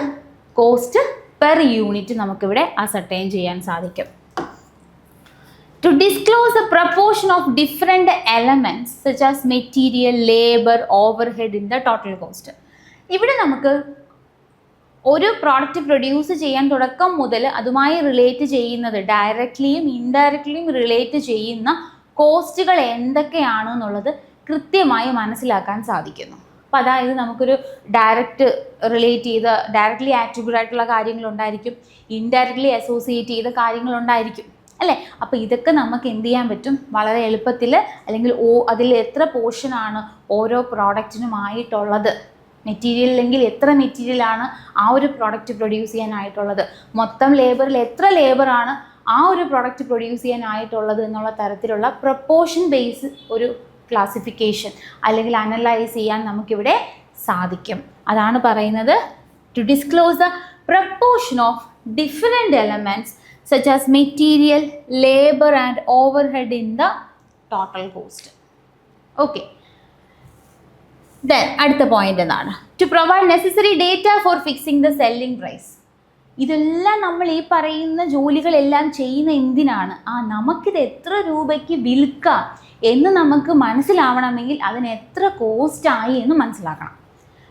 cost per unit നമുക്കിവിടെ അസർട്ടൈൻ ചെയ്യാൻ സാധിക്കും. To disclose the proportion of different elements such as material, labor, overhead in the total cost. ഇവിടെ നമുക്ക് ഒരു പ്രോഡക്റ്റ് പ്രൊഡ്യൂസ് ചെയ്യാൻ തുടക്കം മുതൽ അതുമായി റിലേറ്റ് ചെയ്യുന്നത് ഡയറക്റ്റ്ലിയും ഇൻഡയറക്റ്റ്ലിയും റിലേറ്റ് ചെയ്യുന്ന കോസ്റ്റുകൾ എന്തൊക്കെയാണെന്നുള്ളത് കൃത്യമായി മനസ്സിലാക്കാൻ സാധിക്കുന്നു. അപ്പോൾ അതായത് നമുക്കൊരു ഡയറക്റ്റ്ലി ആട്രിബ്യൂട്ട് ആയിട്ടുള്ള കാര്യങ്ങളുണ്ടായിരിക്കും, ഇൻഡയറക്റ്റ്ലി അസോസിയേറ്റ് ചെയ്ത കാര്യങ്ങളുണ്ടായിരിക്കും അല്ലേ. അപ്പോൾ ഇതൊക്കെ നമുക്ക് എന്ത് ചെയ്യാൻ പറ്റും, വളരെ എളുപ്പത്തിൽ അല്ലെങ്കിൽ അതിൽ എത്ര പോർഷനാണ് ഓരോ പ്രോഡക്റ്റിനുമായിട്ടുള്ളത്, മെറ്റീരിയൽ അല്ലെങ്കിൽ എത്ര മെറ്റീരിയലാണ് ആ ഒരു പ്രോഡക്റ്റ് പ്രൊഡ്യൂസ് ചെയ്യാനായിട്ടുള്ളത്, മൊത്തം ലേബറിൽ എത്ര ലേബറാണ് ആ ഒരു പ്രോഡക്റ്റ് പ്രൊഡ്യൂസ് ചെയ്യാനായിട്ടുള്ളത് എന്നുള്ള തരത്തിലുള്ള പ്രൊപ്പോർഷൻ ബേസ് ഒരു ക്ലാസിഫിക്കേഷൻ അല്ലെങ്കിൽ അനലൈസ് ചെയ്യാൻ നമുക്കിവിടെ സാധിക്കും. അതാണ് പറയുന്നത് to disclose the proportion of different elements such as material, labor and overhead in the total cost. Okay. Then അടുത്ത പോയിന്റ് എന്താണ്? To provide necessary data for fixing the selling price. ഇതെല്ലാം നമ്മൾ ഈ പറയുന്ന ജോലികളെല്ലാം ചെയ്യുന്ന എന്തിനാണ്? നമുക്കിത് എത്ര രൂപയ്ക്ക് വിൽക്കാം എന്ന് നമുക്ക് മനസ്സിലാവണമെങ്കിൽ അതിന് എത്ര കോസ്റ്റ് ആയി എന്ന് മനസ്സിലാക്കണം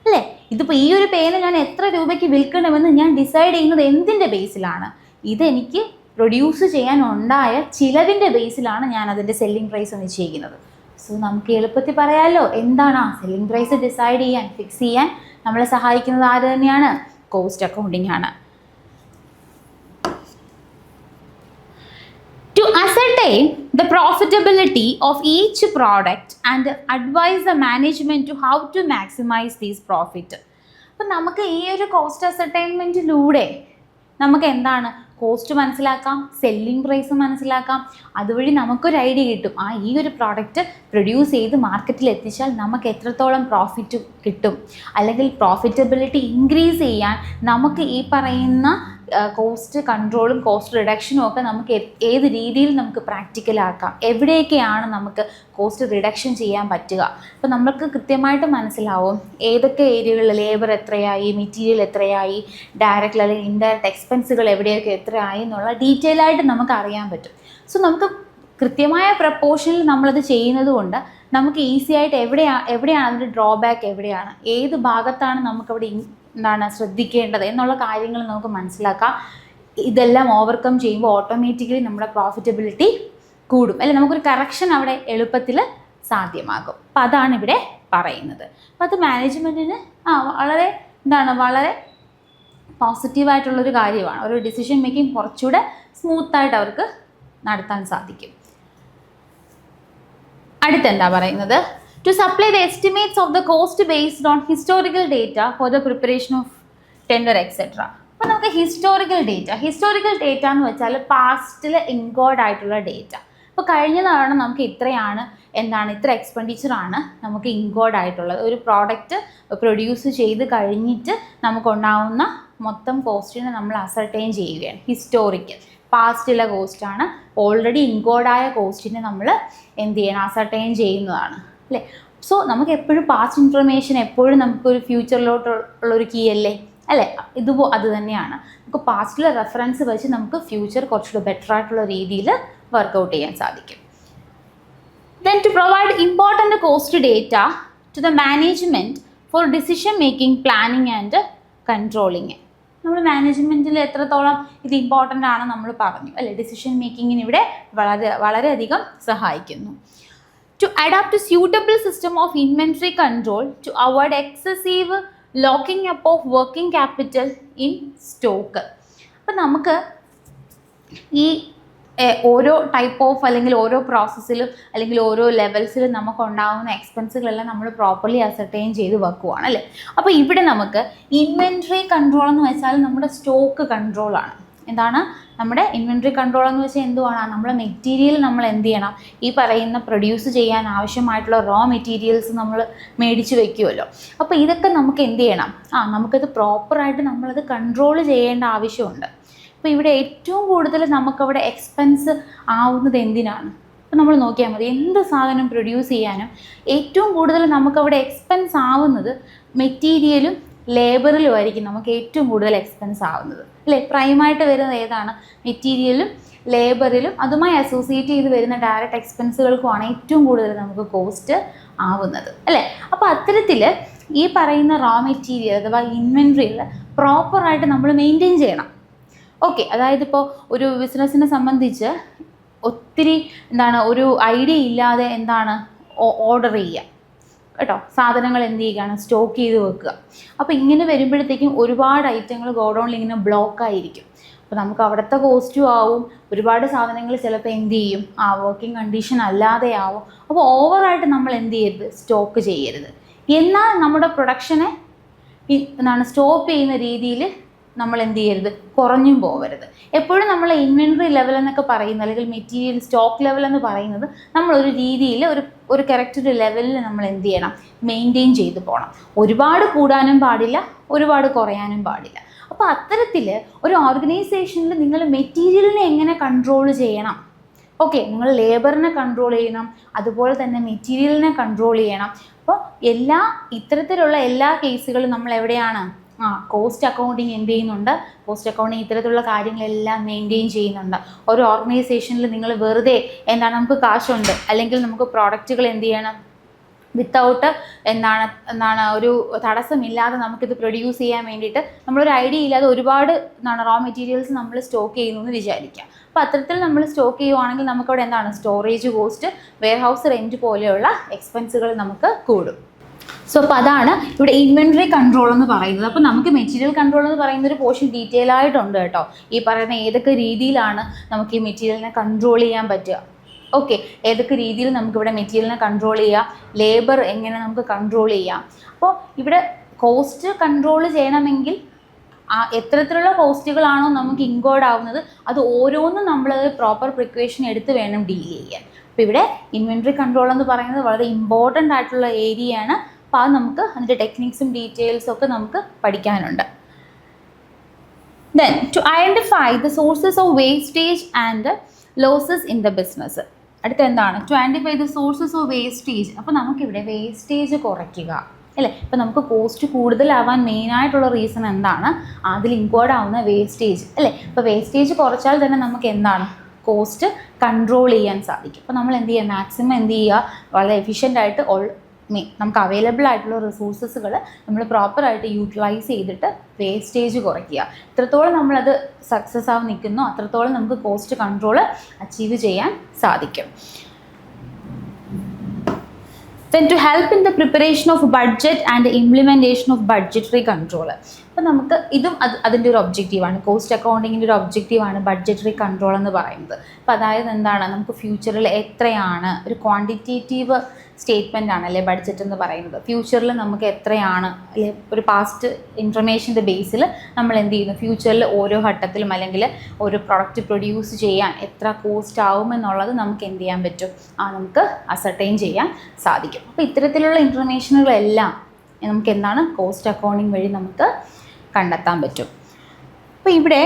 അല്ലേ. ഇതിപ്പോൾ ഈ ഒരു പേന ഞാൻ എത്ര രൂപയ്ക്ക് വിൽക്കണമെന്ന് ഞാൻ ഡിസൈഡ് ചെയ്യുന്നത് എന്തിൻ്റെ ബേസിലാണ്? ഇതെനിക്ക് പ്രൊഡ്യൂസ് ചെയ്യാൻ ഉണ്ടായ ചിലവിൻ്റെ ബേസിലാണ് ഞാൻ അതിൻ്റെ സെല്ലിംഗ് പ്രൈസ് നിശ്ചയിക്കുന്നത്. സോ നമുക്ക് എളുപ്പത്തിൽ പറയാമല്ലോ എന്താണ് ആ സെല്ലിംഗ് പ്രൈസ് ഡിസൈഡ് ചെയ്യാൻ, ഫിക്സ് ചെയ്യാൻ നമ്മളെ സഹായിക്കുന്നത് ആര് തന്നെയാണ്? കോസ്റ്റ് അക്കൗണ്ടിങ് ആണ്. To ascertain the profitability of each product and advise the management to how to maximize these profit. അപ്പം നമുക്ക് ഈ ഒരു കോസ്റ്റ് അസർട്ടൈൻമെൻറ്റിലൂടെ നമുക്ക് എന്താണ് കോസ്റ്റ് മനസ്സിലാക്കാം, സെല്ലിംഗ് പ്രൈസ് മനസ്സിലാക്കാം. അതുവഴി നമുക്കൊരു ഐഡിയ കിട്ടും ഈ ഒരു പ്രോഡക്റ്റ് പ്രൊഡ്യൂസ് ചെയ്ത് മാർക്കറ്റിൽ എത്തിച്ചാൽ നമുക്ക് എത്രത്തോളം പ്രോഫിറ്റ് കിട്ടും, അല്ലെങ്കിൽ പ്രോഫിറ്റബിലിറ്റി ഇൻക്രീസ് ചെയ്യാൻ നമുക്ക് ഈ പറയുന്ന കോസ്റ്റ് കൺട്രോളും കോസ്റ്റ് റിഡക്ഷനും ഒക്കെ നമുക്ക് ഏത് രീതിയിൽ നമുക്ക് പ്രാക്ടിക്കലാക്കാം, എവിടെയൊക്കെയാണ് നമുക്ക് കോസ്റ്റ് റിഡക്ഷൻ ചെയ്യാൻ പറ്റുക. അപ്പോൾ നമുക്ക് കൃത്യമായിട്ട് മനസ്സിലാവും ഏതൊക്കെ ഏരിയകളിൽ ലേബർ എത്രയായി, മെറ്റീരിയൽ എത്രയായി, ഡയറക്റ്റ് അല്ലെങ്കിൽ ഇൻഡയറക്റ്റ് എക്സ്പെൻസുകൾ എവിടെയൊക്കെ എത്രയായി എന്നുള്ള ഡീറ്റെയിൽ ആയിട്ട് നമുക്ക് അറിയാൻ പറ്റും. സോ നമുക്ക് കൃത്യമായ പ്രപ്പോർഷനിൽ നമ്മളത് ചെയ്യുന്നത് കൊണ്ട് നമുക്ക് ഈസി ആയിട്ട് എവിടെയാണ് അതിൻ്റെ ഡ്രോബാക്ക്, എവിടെയാണ് ഏത് ഭാഗത്താണ് നമുക്കവിടെ ശ്രദ്ധിക്കേണ്ടത് എന്നുള്ള കാര്യങ്ങൾ നമുക്ക് മനസ്സിലാക്കാം. ഇതെല്ലാം ഓവർകം ചെയ്യുമ്പോൾ ഓട്ടോമാറ്റിക്കലി നമ്മുടെ പ്രോഫിറ്റബിലിറ്റി കൂടും അല്ലെ, നമുക്കൊരു കറക്ഷൻ അവിടെ എളുപ്പത്തിൽ സാധ്യമാകും. അപ്പം അതാണ് ഇവിടെ പറയുന്നത്. അപ്പം അത് മാനേജ്മെൻറ്റിന് വളരെ പോസിറ്റീവായിട്ടുള്ളൊരു കാര്യമാണ്. ഒരു ഡിസിഷൻ മേക്കിംഗ് കുറച്ചുകൂടെ സ്മൂത്തായിട്ട് അവർക്ക് നടത്താൻ സാധിക്കും. അടുത്തെന്താ പറയുന്നത്? To supply the estimates of the cost based on historical data for the preparation of tender etc. അപ്പോൾ നമുക്ക് ഹിസ്റ്റോറിക്കൽ ഡേറ്റ എന്ന് വെച്ചാൽ പാസ്റ്റിൽ ഇൻകോർഡ് ആയിട്ടുള്ള ഡേറ്റ. അപ്പോൾ കഴിഞ്ഞ തവണ നമുക്ക് ഇത്ര എക്സ്പെൻഡിച്ചറാണ് നമുക്ക് ഇൻകോർഡ് ആയിട്ടുള്ളത്. ഒരു പ്രോഡക്റ്റ് പ്രൊഡ്യൂസ് ചെയ്ത് കഴിഞ്ഞിട്ട് നമുക്കുണ്ടാവുന്ന മൊത്തം കോസ്റ്റിനെ നമ്മൾ അസർട്ടൈൻ ചെയ്യുകയാണ്. ഹിസ്റ്റോറിക്കൽ പാസ്റ്റിലെ കോസ്റ്റാണ്. ഓൾറെഡി ഇൻകോർഡായ കോസ്റ്റിനെ നമ്മൾ എന്ത് ചെയ്യണം, അസർട്ടൈൻ ചെയ്യുന്നതാണ് അല്ലേ. സോ നമുക്ക് എപ്പോഴും പാസ്റ്റ് ഇൻഫർമേഷൻ എപ്പോഴും നമുക്കൊരു ഫ്യൂച്ചറിലോട്ടുള്ളൊരു കീ അല്ലേ അത് തന്നെയാണ്. നമുക്ക് പാസ്റ്റിലെ റെഫറൻസ് വെച്ച് നമുക്ക് ഫ്യൂച്ചർ കുറച്ചുകൂടി ബെറ്റർ ആയിട്ടുള്ള രീതിയിൽ വർക്കൗട്ട് ചെയ്യാൻ സാധിക്കും. Then to provide important cost data to the management for decision making, planning and controlling. നമ്മൾ മാനേജ്മെൻറ്റിൽ എത്രത്തോളം ഇത് ഇമ്പോർട്ടൻ്റ് ആണ് നമ്മൾ പറഞ്ഞു അല്ലേ. ഡിസിഷൻ മേക്കിങ്ങിന് ഇവിടെ വളരെയധികം സഹായിക്കുന്നു. To adopt a suitable system of inventory control to avoid excessive locking up of working capital in stock. അപ്പം നമുക്ക് ഈ ഓരോ ടൈപ്പ് ഓഫ് അല്ലെങ്കിൽ ഓരോ പ്രോസസ്സിലും അല്ലെങ്കിൽ ഓരോ ലെവൽസിലും നമുക്ക് ഉണ്ടാകുന്ന എക്സ്പെൻസുകളെല്ലാം നമ്മൾ പ്രോപ്പർലി അസർട്ടൈൻ ചെയ്ത് വെക്കുവാണ് അല്ലേ. അപ്പോൾ ഇവിടെ നമുക്ക് ഇൻവെൻട്രി കൺട്രോൾ എന്ന് വെച്ചാൽ നമ്മുടെ സ്റ്റോക്ക് കൺട്രോളാണ്. എന്താണ് നമ്മുടെ ഇൻവെൻട്രി കൺട്രോൾ എന്ന് വെച്ചാൽ എന്തുവാണ്? നമ്മുടെ മെറ്റീരിയൽ നമ്മൾ എന്ത് ചെയ്യണം, ഈ പറയുന്ന പ്രൊഡ്യൂസ് ചെയ്യാൻ ആവശ്യമായിട്ടുള്ള റോ മെറ്റീരിയൽസ് നമ്മൾ മേടിച്ച് വെക്കുമല്ലോ. അപ്പോൾ ഇതൊക്കെ നമുക്ക് എന്ത് ചെയ്യണം, നമുക്കത് പ്രോപ്പറായിട്ട് നമ്മളത് കൺട്രോൾ ചെയ്യേണ്ട ആവശ്യമുണ്ട്. അപ്പോൾ ഇവിടെ ഏറ്റവും കൂടുതൽ നമുക്കവിടെ എക്സ്പെൻസ് ആവുന്നത് എന്തിനാണ്? അപ്പോൾ നമ്മൾ നോക്കിയാൽ മതി, എന്ത് സാധനം പ്രൊഡ്യൂസ് ചെയ്യാനും ഏറ്റവും കൂടുതൽ നമുക്കവിടെ എക്സ്പെൻസ് ആവുന്നത് മെറ്റീരിയലും ലേബറിലും ആയിരിക്കും നമുക്ക് ഏറ്റവും കൂടുതൽ എക്സ്പെൻസ് ആവുന്നത് അല്ലേ. പ്രൈമായിട്ട് വരുന്നത് ഏതാണ്? മെറ്റീരിയലും ലേബറിലും അതുമായി അസോസിയേറ്റ് ചെയ്ത് വരുന്ന ഡയറക്റ്റ് എക്സ്പെൻസുകൾക്കുമാണ് ഏറ്റവും കൂടുതൽ നമുക്ക് കോസ്റ്റ് ആവുന്നത് അല്ലേ. അപ്പോൾ അത്തരത്തിൽ ഈ പറയുന്ന റോ മെറ്റീരിയൽ അഥവാ ഇൻവെൻട്രിയിൽ പ്രോപ്പറായിട്ട് നമ്മൾ മെയിൻറ്റെയിൻ ചെയ്യണം. ഓക്കെ, അതായത് ഇപ്പോൾ ഒരു ബിസിനസ്സിനെ സംബന്ധിച്ച് ഒത്തിരി ഒരു ഐഡിയ ഇല്ലാതെ ഓർഡർ ചെയ്യുക കേട്ടോ, സാധനങ്ങൾ എന്ത് ചെയ്യുകയാണ്, സ്റ്റോക്ക് ചെയ്ത് വെക്കുക. അപ്പോൾ ഇങ്ങനെ വരുമ്പോഴത്തേക്കും ഒരുപാട് ഐറ്റങ്ങൾ ഗോഡൗണിൽ ഇങ്ങനെ ബ്ലോക്കായിരിക്കും. അപ്പോൾ നമുക്ക് അവിടുത്തെ കോസ്റ്റും ആവും, ഒരുപാട് സാധനങ്ങൾ ചിലപ്പോൾ എന്ത് ചെയ്യും, വർക്കിംഗ് കണ്ടീഷൻ അല്ലാതെ ആവും. അപ്പോൾ ഓവറായിട്ട് നമ്മൾ എന്ത് ചെയ്യരുത്, സ്റ്റോക്ക് ചെയ്യരുത്. എന്നാൽ നമ്മുടെ പ്രൊഡക്ഷനെ സ്റ്റോപ്പ് ചെയ്യുന്ന രീതിയിൽ നമ്മൾ എന്ത് ചെയ്യരുത്, കുറഞ്ഞും പോകരുത്. എപ്പോഴും നമ്മൾ ഇൻവെൻട്രി ലെവൽ എന്നൊക്കെ പറയുന്നത് അല്ലെങ്കിൽ മെറ്റീരിയൽ സ്റ്റോക്ക് ലെവൽ എന്ന് പറയുന്നത് നമ്മളൊരു രീതിയിൽ ഒരു കറക്റ്റ് ഒരു ലെവലിൽ നമ്മൾ എന്ത് ചെയ്യണം, മെയിൻറ്റെയിൻ ചെയ്ത് പോകണം. ഒരുപാട് കൂടാനും പാടില്ല, ഒരുപാട് കുറയാനും പാടില്ല. അപ്പോൾ അത്തരത്തിൽ ഒരു ഓർഗനൈസേഷനിൽ നിങ്ങൾ മെറ്റീരിയലിനെ എങ്ങനെ കൺട്രോൾ ചെയ്യണം? ഓക്കെ, നിങ്ങൾ ലേബറിനെ കൺട്രോൾ ചെയ്യണം, അതുപോലെ തന്നെ മെറ്റീരിയലിനെ കൺട്രോൾ ചെയ്യണം. അപ്പോൾ ഇത്തരത്തിലുള്ള എല്ലാ കേസുകളും നമ്മൾ എവിടെയാണ്, കോസ്റ്റ് അക്കൗണ്ടിങ് എന്ത് ചെയ്യുന്നുണ്ട്, കോസ്റ്റ് അക്കൗണ്ടിങ് ഇത്തരത്തിലുള്ള കാര്യങ്ങളെല്ലാം മെയിൻറ്റെയിൻ ചെയ്യുന്നുണ്ട്. ഒരു ഓർഗനൈസേഷനിൽ നിങ്ങൾ വെറുതെ നമുക്ക് കാശുണ്ട് അല്ലെങ്കിൽ നമുക്ക് പ്രോഡക്റ്റുകൾ എന്ത് ചെയ്യണം, വിത്തൗട്ട് ഒരു തടസ്സമില്ലാതെ നമുക്കിത് പ്രൊഡ്യൂസ് ചെയ്യാൻ വേണ്ടിയിട്ട് നമ്മളൊരു ഐഡിയ ഇല്ലാതെ ഒരുപാട് റോ മെറ്റീരിയൽസ് നമ്മൾ സ്റ്റോക്ക് ചെയ്യുന്നു എന്ന് വിചാരിക്കാം. അപ്പോൾ അത്തരത്തിൽ നമ്മൾ സ്റ്റോക്ക് ചെയ്യുവാണെങ്കിൽ നമുക്കവിടെ സ്റ്റോറേജ് കോസ്റ്റ്, വെയർഹൗസ് റെൻറ്റ് പോലെയുള്ള എക്സ്പെൻസുകൾ നമുക്ക് കൂടും. സോ അപ്പോൾ അതാണ് ഇവിടെ ഇൻവെൻട്രി കൺട്രോൾ എന്ന് പറയുന്നത്. അപ്പോൾ നമുക്ക് മെറ്റീരിയൽ കൺട്രോൾ എന്ന് പറയുന്ന ഒരു പോർഷൻ ഡീറ്റെയിൽ ആയിട്ടുണ്ട് കേട്ടോ. ഈ പറയുന്ന ഏതൊക്കെ രീതിയിലാണ് നമുക്ക് ഈ മെറ്റീരിയലിനെ കൺട്രോൾ ചെയ്യാൻ പറ്റുക, ഓക്കെ, ഏതൊക്കെ രീതിയിൽ നമുക്കിവിടെ മെറ്റീരിയലിനെ കൺട്രോൾ ചെയ്യാം, ലേബർ എങ്ങനെ നമുക്ക് കൺട്രോൾ ചെയ്യാം. അപ്പോൾ ഇവിടെ കോസ്റ്റ് കൺട്രോൾ ചെയ്യണമെങ്കിൽ എത്തരത്തിലുള്ള കോസ്റ്റുകളാണോ നമുക്ക് ഇൻകോർഡ് ആവുന്നത് അത് ഓരോന്നും നമ്മൾ പ്രോപ്പർ പ്രിക്വേഷൻ എടുത്ത് വേണം ഡീൽ ചെയ്യാൻ. അപ്പോൾ ഇവിടെ ഇൻവെൻട്രി കൺട്രോൾ എന്ന് പറയുന്നത് വളരെ ഇമ്പോർട്ടൻ്റ് ആയിട്ടുള്ള ഏരിയയാണ്. അപ്പോൾ അത് നമുക്ക് അതിൻ്റെ ടെക്നിക്സും ഡീറ്റെയിൽസും ഒക്കെ നമുക്ക് പഠിക്കാനുണ്ട്. Then to identify the sources of wastage and losses in the business. അടുത്ത എന്താണ്? To identify the sources of wastage. അപ്പോൾ നമുക്കിവിടെ വേസ്റ്റേജ് കുറയ്ക്കുക അല്ലേ. ഇപ്പോൾ നമുക്ക് കോസ്റ്റ് കൂടുതലാവാൻ മെയിനായിട്ടുള്ള റീസൺ എന്താണ്? അതിൽ ഇൻക്ലൂഡ് ആവുന്ന വേസ്റ്റേജ് അല്ലേ. ഇപ്പോൾ വേസ്റ്റേജ് കുറച്ചാൽ തന്നെ നമുക്ക് കോസ്റ്റ് കൺട്രോൾ ചെയ്യാൻ സാധിക്കും. അപ്പോൾ നമ്മൾ എന്ത് ചെയ്യുക, മാക്സിമം എന്ത് ചെയ്യുക, വളരെ എഫിഷ്യൻ്റായിട്ട് നമുക്ക് അവൈലബിൾ ആയിട്ടുള്ള റിസോഴ്സസുകൾ നമ്മൾ പ്രോപ്പറായിട്ട് യൂട്ടിലൈസ് ചെയ്തിട്ട് വേസ്റ്റേജ് കുറയ്ക്കുക. എത്രത്തോളം നമ്മളത് സക്സസ് ആയി നിൽക്കുന്നോ അത്രത്തോളം നമുക്ക് കോസ്റ്റ് കൺട്രോൾ അച്ചീവ് ചെയ്യാൻ സാധിക്കും. Then to help in the preparation of budget and the implementation of budgetary control. അപ്പോൾ നമുക്ക് ഇതും അതിൻ്റെ ഒരു ഒബ്ജക്റ്റീവാണ്, കോസ്റ്റ് അക്കൗണ്ടിങ്ങിൻ്റെ ഒരു ഒബ്ജക്റ്റീവാണ് ബഡ്ജറ്ററി കൺട്രോൾ എന്ന് പറയുന്നത്. അപ്പോൾ അതായത് നമുക്ക് ഫ്യൂച്ചറിൽ എത്രയാണ്, ഒരു ക്വാണ്ടിറ്റേറ്റീവ് സ്റ്റേറ്റ്മെൻ്റ് ആണ് അല്ലേ ബഡ്ജറ്റ് എന്ന് പറയുന്നത്. ഫ്യൂച്ചറിൽ നമുക്ക് എത്രയാണ് അല്ലെ, ഒരു പാസ്റ്റ് ഇൻഫർമേഷൻ്റെ ബേസിൽ നമ്മൾ എന്ത് ചെയ്യുന്നു, ഫ്യൂച്ചറിൽ ഓരോ ഘട്ടത്തിലും അല്ലെങ്കിൽ ഒരു പ്രൊഡക്റ്റ് പ്രൊഡ്യൂസ് ചെയ്യാൻ എത്ര കോസ്റ്റ് ആവുമെന്നുള്ളത് നമുക്ക് എന്ത് ചെയ്യാൻ പറ്റും, നമുക്ക് അസർട്ടൈൻ ചെയ്യാൻ സാധിക്കും. അപ്പോൾ ഇത്തരത്തിലുള്ള ഇൻഫർമേഷനുകളെല്ലാം നമുക്ക് കോസ്റ്റ് അക്കൗണ്ടിങ് വഴി നമുക്ക് കണ്ടെത്താൻ പറ്റും. അപ്പോൾ ഇവിടെ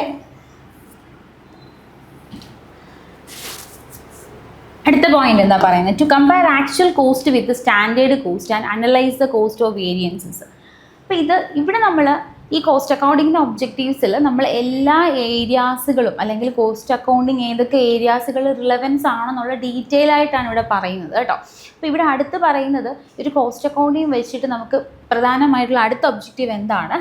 അടുത്ത പോയിന്റ് എന്താ പറയുന്നത്, to compare actual cost with standard cost and analyse the cost of variances. അപ്പോൾ ഇവിടെ നമ്മൾ ഈ കോസ്റ്റ് അക്കൗണ്ടിങ്ങിൻ്റെ ഒബ്ജക്റ്റീവ്സിൽ നമ്മൾ എല്ലാ ഏരിയാസുകളും അല്ലെങ്കിൽ കോസ്റ്റ് അക്കൗണ്ടിങ് ഏതൊക്കെ ഏരിയാസുകൾ റിലവൻസ് ആണെന്നുള്ള ഡീറ്റെയിൽ ആയിട്ടാണ് ഇവിടെ പറയുന്നത് കേട്ടോ. അപ്പോൾ ഇവിടെ അടുത്ത് പറയുന്നത് ഒരു കോസ്റ്റ് അക്കൗണ്ടിങ് വെച്ചിട്ട് നമുക്ക് പ്രധാനമായിട്ടുള്ള അടുത്ത ഒബ്ജക്റ്റീവ് എന്താണ്,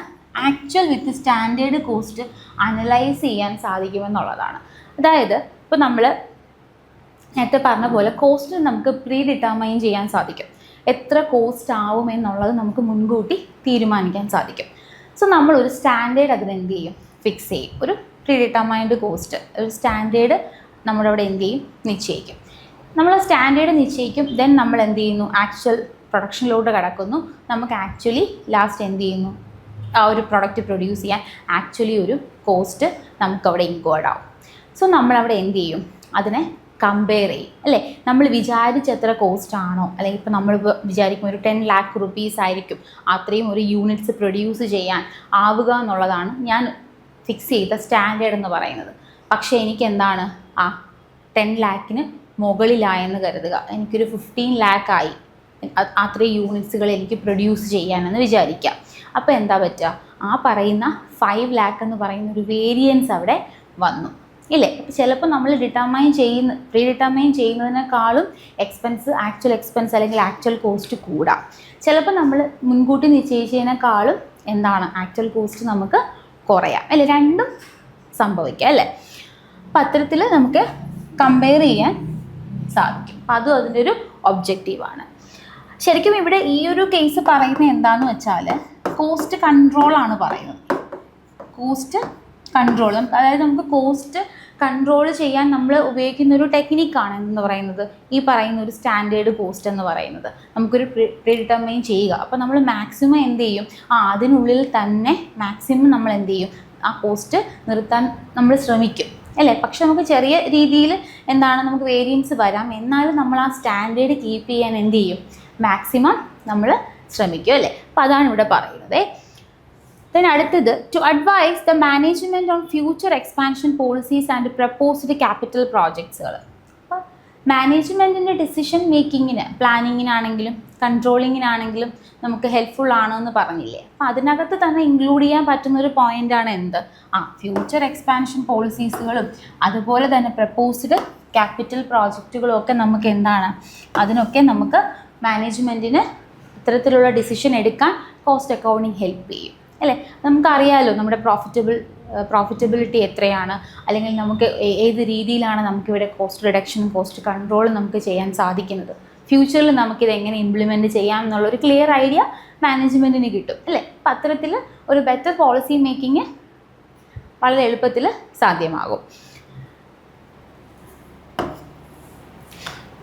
ആക്ച്വൽ വിത്ത് സ്റ്റാൻഡേർഡ് കോസ്റ്റ് അനലൈസ് ചെയ്യാൻ സാധിക്കുമെന്നുള്ളതാണ്. അതായത് ഇപ്പോൾ നമ്മൾ നേരത്തെ പറഞ്ഞ പോലെ കോസ്റ്റ് നമുക്ക് പ്രീ ഡിറ്റർമൈൻ ചെയ്യാൻ സാധിക്കും. എത്ര കോസ്റ്റ് ആവുമെന്നുള്ളത് നമുക്ക് മുൻകൂട്ടി തീരുമാനിക്കാൻ സാധിക്കും. സോ നമ്മളൊരു സ്റ്റാൻഡേർഡ് അതിന് എന്ത് ചെയ്യും, ഫിക്സ് ചെയ്യും. ഒരു പ്രീ ഡിറ്റർമൈൻഡ് കോസ്റ്റ്, ഒരു സ്റ്റാൻഡേർഡ് നമ്മുടെ അവിടെ എന്ത് ചെയ്യും, നിശ്ചയിക്കും. നമ്മൾ സ്റ്റാൻഡേർഡ് നിശ്ചയിക്കും. ദെൻ നമ്മൾ എന്ത് ചെയ്യുന്നു, ആക്ച്വൽ പ്രൊഡക്ഷനിലോട്ട് കിടക്കുന്നു. നമുക്ക് ആക്ച്വലി ലാസ്റ്റ് എന്ത് ചെയ്യുന്നു, ആ ഒരു പ്രൊഡക്റ്റ് പ്രൊഡ്യൂസ് ചെയ്യാൻ ആക്ച്വലി ഒരു കോസ്റ്റ് നമുക്കവിടെ ഇൻക്വേർഡ് ആവും. സോ നമ്മളവിടെ എന്ത് ചെയ്യും, അതിനെ കമ്പയർ ചെയ്യും അല്ലേ. നമ്മൾ വിചാരിച്ച എത്ര കോസ്റ്റ് ആണോ, അല്ലെങ്കിൽ ഇപ്പോൾ നമ്മളിപ്പോൾ വിചാരിക്കും ഒരു 10 lakh rupees ആയിരിക്കും അത്രയും ഒരു യൂണിറ്റ്സ് പ്രൊഡ്യൂസ് ചെയ്യാൻ ആവുക എന്നുള്ളതാണ് ഞാൻ ഫിക്സ് ചെയ്ത സ്റ്റാൻഡേർഡ് എന്ന് പറയുന്നത്. പക്ഷേ എനിക്ക് എന്താണ്, ആ 10 lakhന് മുകളിലായെന്ന് കരുതുക, എനിക്കൊരു 15 lakh ആയി അത്രയും യൂണിറ്റ്സുകൾ എനിക്ക് പ്രൊഡ്യൂസ് ചെയ്യാനെന്ന് വിചാരിക്കാം. അപ്പോൾ എന്താ പറ്റുക, ആ പറയുന്ന 5 lakh എന്ന് പറയുന്ന ഒരു വേരിയൻസ് അവിടെ വന്നു ഇല്ലേ. അപ്പോൾ ചിലപ്പോൾ നമ്മൾ പ്രീ ഡിറ്റർമൈൻ ചെയ്യുന്നതിനേക്കാളും ആക്ച്വൽ എക്സ്പെൻസ് അല്ലെങ്കിൽ ആക്ച്വൽ കോസ്റ്റ് കൂടാം. ചിലപ്പോൾ നമ്മൾ മുൻകൂട്ടി നിശ്ചയിച്ചതിനേക്കാളും എന്താണ്, ആക്ച്വൽ കോസ്റ്റ് നമുക്ക് കുറയാം അല്ലേ. രണ്ടും സംഭവിക്കാം അല്ലേ. അപ്പം അത്തരത്തിൽ നമുക്ക് കമ്പയർ ചെയ്യാൻ സാധിക്കും. അപ്പം അതും അതിൻ്റെ ഒരു ഒബ്ജക്റ്റീവാണ്. ശരിക്കും ഇവിടെ ഈ ഒരു കേസ് പറയുന്നത് എന്താണെന്ന് വെച്ചാൽ കോസ്റ്റ് കൺട്രോളാണ് പറയുന്നത്. കോസ്റ്റ് കൺട്രോൾ, അതായത് നമുക്ക് കോസ്റ്റ് കൺട്രോൾ ചെയ്യാൻ നമ്മൾ ഉപയോഗിക്കുന്ന ഒരു ടെക്നിക്കാണ് എന്ന് പറയുന്നത് ഈ പറയുന്ന ഒരു സ്റ്റാൻഡേർഡ് കോസ്റ്റ് എന്ന് പറയുന്നത്. നമുക്കൊരു പ്രീ ഡിറ്റർമൈൻ ചെയ്യുക. അപ്പോൾ നമ്മൾ മാക്സിമം എന്ത് ചെയ്യും, അതിനുള്ളിൽ തന്നെ മാക്സിമം നമ്മൾ എന്ത് ചെയ്യും, ആ കോസ്റ്റ് നിർത്താൻ നമ്മൾ ശ്രമിക്കും അല്ലേ. പക്ഷെ നമുക്ക് ചെറിയ രീതിയിൽ എന്താണ്, നമുക്ക് വേരിയൻസ് വരാം. എന്നാലും നമ്മൾ ആ സ്റ്റാൻഡേർഡ് കീപ്പ് ചെയ്യാൻ എന്ത് ചെയ്യും, മാക്സിമം നമ്മൾ ശ്രമിക്കും അല്ലേ. അപ്പോൾ അതാണ് ഇവിടെ പറയുന്നത്. Then അടുത്തത്, to advise the management on future expansion policies and proposed capital projectsകൾ. അപ്പോൾ മാനേജ്മെൻറ്റിൻ്റെ ഡിസിഷൻ മേക്കിങ്ങിന്, പ്ലാനിങ്ങിനാണെങ്കിലും കൺട്രോളിങ്ങിനാണെങ്കിലും നമുക്ക് ഹെൽപ്ഫുൾ ആണെന്ന് പറഞ്ഞില്ലേ. അപ്പോൾ അതിനകത്ത് തന്നെ ഇൻക്ലൂഡ് ചെയ്യാൻ പറ്റുന്നൊരു പോയിൻ്റാണ് എന്ത്, ഫ്യൂച്ചർ എക്സ്പാൻഷൻ പോളിസീസുകളും അതുപോലെ തന്നെ പ്രപ്പോസ്ഡ് ക്യാപിറ്റൽ പ്രോജക്റ്റുകളും ഒക്കെ നമുക്ക് എന്താണ്, അതിനൊക്കെ നമുക്ക് മാനേജ്മെൻറ്റിന് ഇത്തരത്തിലുള്ള ഡിസിഷൻ എടുക്കാൻ കോസ്റ്റ് അക്കൗണ്ടിങ് ഹെൽപ്പ് ചെയ്യും അല്ലേ. നമുക്കറിയാമല്ലോ നമ്മുടെ പ്രോഫിറ്റബിലിറ്റി എത്രയാണ്, അല്ലെങ്കിൽ നമുക്ക് ഏത് രീതിയിലാണ് നമുക്കിവിടെ കോസ്റ്റ് റിഡക്ഷനും കോസ്റ്റ് കൺട്രോളും നമുക്ക് ചെയ്യാൻ സാധിക്കുന്നത്, ഫ്യൂച്ചറിൽ നമുക്കിത് എങ്ങനെ ഇംപ്ലിമെൻറ്റ് ചെയ്യാം എന്നുള്ളൊരു ക്ലിയർ ഐഡിയ മാനേജ്മെൻറ്റിന് കിട്ടും അല്ലേ. അപ്പം അത്തരത്തിൽ ഒരു ബെറ്റർ പോളിസി മേക്കിങ് വളരെ എളുപ്പത്തിൽ സാധ്യമാകും.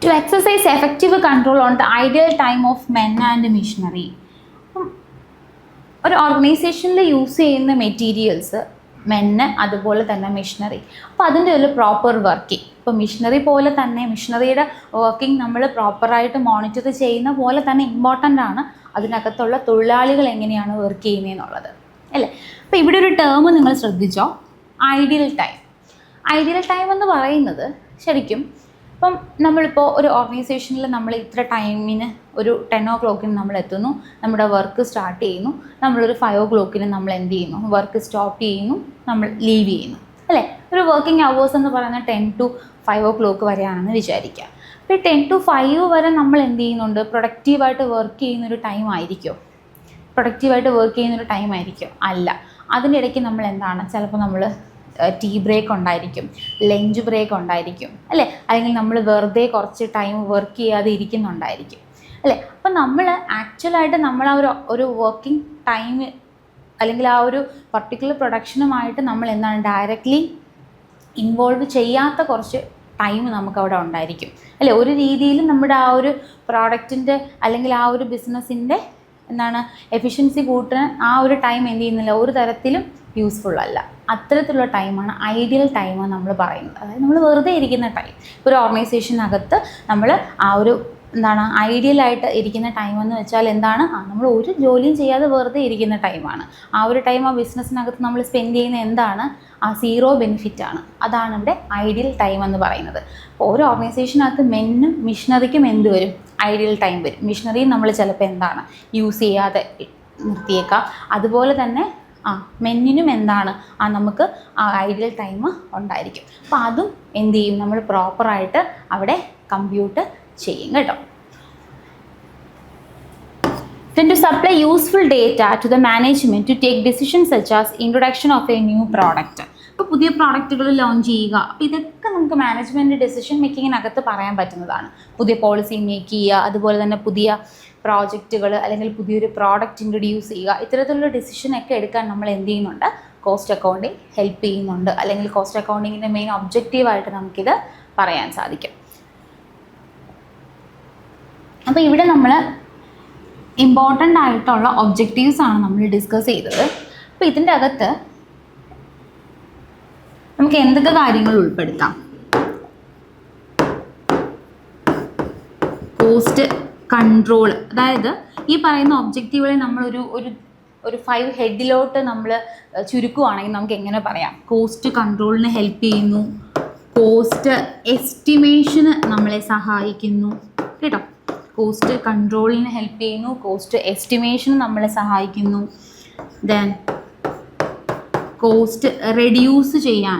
To exercise effective control on the ideal time of men and machinery. ഒരു ഓർഗനൈസേഷനിൽ യൂസ് ചെയ്യുന്ന മെറ്റീരിയൽസ്, മെന്ന്, അതുപോലെ തന്നെ മെഷീനറി. അപ്പോൾ അതിൻ്റെ ഒരു പ്രോപ്പർ വർക്കിംഗ്, ഇപ്പോൾ മെഷീനറി പോലെ തന്നെ മെഷീനറിയുടെ വർക്കിംഗ് നമ്മൾ പ്രോപ്പറായിട്ട് മോണിറ്റർ ചെയ്യുന്ന പോലെ തന്നെ ഇമ്പോർട്ടൻ്റ് ആണ് അതിനകത്തുള്ള തൊഴിലാളികൾ എങ്ങനെയാണ് വർക്ക് ചെയ്യുന്നതെന്നുള്ളത് അല്ലേ. അപ്പോൾ ഇവിടെ ഒരു ടേം നിങ്ങൾ ശ്രദ്ധിച്ചോ, ഐഡിയൽ ടൈം. ഐഡിയൽ ടൈം എന്ന് പറയുന്നത് ശരിക്കും ഇപ്പം നമ്മളിപ്പോൾ ഒരു ഓർഗനൈസേഷനിൽ നമ്മൾ ഇത്ര ടൈമിന് ഒരു 10 o'clock നമ്മൾ എത്തുന്നു, നമ്മുടെ വർക്ക് സ്റ്റാർട്ട് ചെയ്യുന്നു, നമ്മളൊരു 5 o'clock നമ്മൾ എന്ത് ചെയ്യുന്നു, വർക്ക് സ്റ്റോപ്പ് ചെയ്യുന്നു, നമ്മൾ ലീവ് ചെയ്യുന്നു അല്ലേ. ഒരു വർക്കിംഗ് അവേഴ്സ് എന്ന് പറയുന്നത് 10 to 5 o'clock വരെയാണെന്ന് വിചാരിക്കുക. അപ്പോൾ 10 to 5 വരെ നമ്മൾ എന്ത് ചെയ്യുന്നുണ്ട്, പ്രൊഡക്റ്റീവായിട്ട് വർക്ക് ചെയ്യുന്നൊരു ടൈം ആയിരിക്കുമോ? അല്ല. അതിൻ്റെ ഇടയ്ക്ക് നമ്മൾ എന്താണ്, ചിലപ്പോൾ നമ്മൾ ടീ ബ്രേക്ക് ഉണ്ടായിരിക്കും, ലഞ്ച് ബ്രേക്ക് ഉണ്ടായിരിക്കും അല്ലേ, അല്ലെങ്കിൽ നമ്മൾ വെറുതെ കുറച്ച് ടൈം വർക്ക് ചെയ്യാതെ ഇരിക്കുന്നുണ്ടായിരിക്കും അല്ലേ. അപ്പം നമ്മൾ ആക്ച്വലായിട്ട് നമ്മൾ ആ ഒരു വർക്കിംഗ് ടൈം അല്ലെങ്കിൽ ആ ഒരു പർട്ടിക്കുലർ പ്രൊഡക്ഷനുമായിട്ട് നമ്മൾ എന്താണ് ഡയറക്റ്റ്ലി ഇൻവോൾവ് ചെയ്യാത്ത കുറച്ച് ടൈം നമുക്കവിടെ ഉണ്ടായിരിക്കും അല്ലേ. ഒരു രീതിയിൽ നമ്മുടെ ആ ഒരു പ്രോഡക്റ്റിൻ്റെ അല്ലെങ്കിൽ ആ ഒരു ബിസിനസ്സിൻ്റെ എന്താണ് എഫിഷ്യൻസി കൂട്ടാൻ ആ ഒരു ടൈം എന്ത് ചെയ്യുന്നില്ല, ഒരു തരത്തിലും യൂസ്ഫുൾ അല്ല. അത്തരത്തിലുള്ള ടൈമാണ് ഐഡിയൽ ടൈം നമ്മൾ പറയുന്നത്. അതായത് നമ്മൾ വെറുതെ ഇരിക്കുന്ന ടൈം. ഒരു ഓർഗനൈസേഷനകത്ത് നമ്മൾ ആ ഒരു എന്താണ് ഐഡിയലായിട്ട് ഇരിക്കുന്ന ടൈം എന്ന് വെച്ചാൽ എന്താണ്, നമ്മൾ ഒരു ജോലിയും ചെയ്യാതെ വെറുതെ ഇരിക്കുന്ന ടൈമാണ്. ആ ഒരു ടൈം ആ ബിസിനസ്സിനകത്ത് നമ്മൾ സ്പെൻഡ് ചെയ്യുന്ന എന്താണ്, ആ സീറോ ബെനിഫിറ്റാണ്. അതാണ് ഇവിടെ ഐഡിയൽ ടൈം എന്ന് പറയുന്നത്. അപ്പോൾ ഒരു ഓർഗനൈസേഷനകത്ത് മെന്നും മിഷനറിക്കും എന്ത് വരും, ഐഡിയൽ ടൈം വരും. മിഷനറിയും നമ്മൾ ചിലപ്പോൾ എന്താണ് യൂസ് ചെയ്യാതെ നിർത്തിയേക്കാം. അതുപോലെ തന്നെ മെന്നിനും എന്താണ് നമുക്ക് ആ ഐഡിയൽ ടൈം ഉണ്ടായിരിക്കും. അപ്പോൾ അതും എന്ത് ചെയ്യും, നമ്മൾ പ്രോപ്പറായിട്ട് അവിടെ കമ്പ്യൂട്ട് ചെയ്യും കേട്ടോ. Then to supply useful data to the management to take decisions such as introduction of a new product. ഇപ്പോൾ പുതിയ പ്രോഡക്റ്റുകൾ ലോഞ്ച് ചെയ്യുക. അപ്പോൾ ഇതൊക്കെ നമുക്ക് മാനേജ്മെൻറ്റ് ഡെസിഷൻ മേക്കിങ്ങിനകത്ത് പറയാൻ പറ്റുന്നതാണ്. പുതിയ പോളിസി മേക്ക് ചെയ്യുക, അതുപോലെ തന്നെ പുതിയ പ്രോജക്റ്റുകൾ അല്ലെങ്കിൽ പുതിയൊരു പ്രോഡക്റ്റ് ഇൻട്രൊഡ്യൂസ് ചെയ്യുക. ഇത്തരത്തിലുള്ള ഡിസിഷനൊക്കെ എടുക്കാൻ നമ്മൾ എന്ത് ചെയ്യുന്നുണ്ട്? കോസ്റ്റ് അക്കൗണ്ടിങ് ഹെൽപ്പ് ചെയ്യുന്നുണ്ട്. അല്ലെങ്കിൽ കോസ്റ്റ് അക്കൗണ്ടിങ്ങിൻ്റെ മെയിൻ ഒബ്ജക്റ്റീവായിട്ട് നമുക്കിത് പറയാൻ സാധിക്കും. അപ്പോൾ ഇവിടെ നമ്മൾ ഇമ്പോർട്ടൻ്റ് ആയിട്ടുള്ള ഒബ്ജക്റ്റീവ്സ് ആണ് നമ്മൾ ഡിസ്കസ് ചെയ്തത്. അപ്പോൾ ഇതിൻ്റെ അകത്ത് നമുക്ക് എന്തൊക്കെ കാര്യങ്ങൾ ഉൾപ്പെടുത്താം? കോസ്റ്റ് കൺട്രോൾ, അതായത് ഈ പറയുന്ന ഒബ്ജക്റ്റീവുകളെ നമ്മൾ ഒരു 5 ഹെഡിലോട്ട് നമ്മൾ ചുരുക്കുവാണെങ്കിൽ നമുക്ക് എങ്ങനെ പറയാം? കോസ്റ്റ് കൺട്രോളിന് ഹെൽപ്പ് ചെയ്യുന്നു, കോസ്റ്റ് എസ്റ്റിമേഷന് നമ്മളെ സഹായിക്കുന്നു കേട്ടോ. കോസ്റ്റ് കൺട്രോളിന് ഹെൽപ്പ് ചെയ്യുന്നു, കോസ്റ്റ് എസ്റ്റിമേഷന് നമ്മളെ സഹായിക്കുന്നു. ദെൻ കോസ്റ്റ് റെഡ്യൂസ് ചെയ്യാൻ,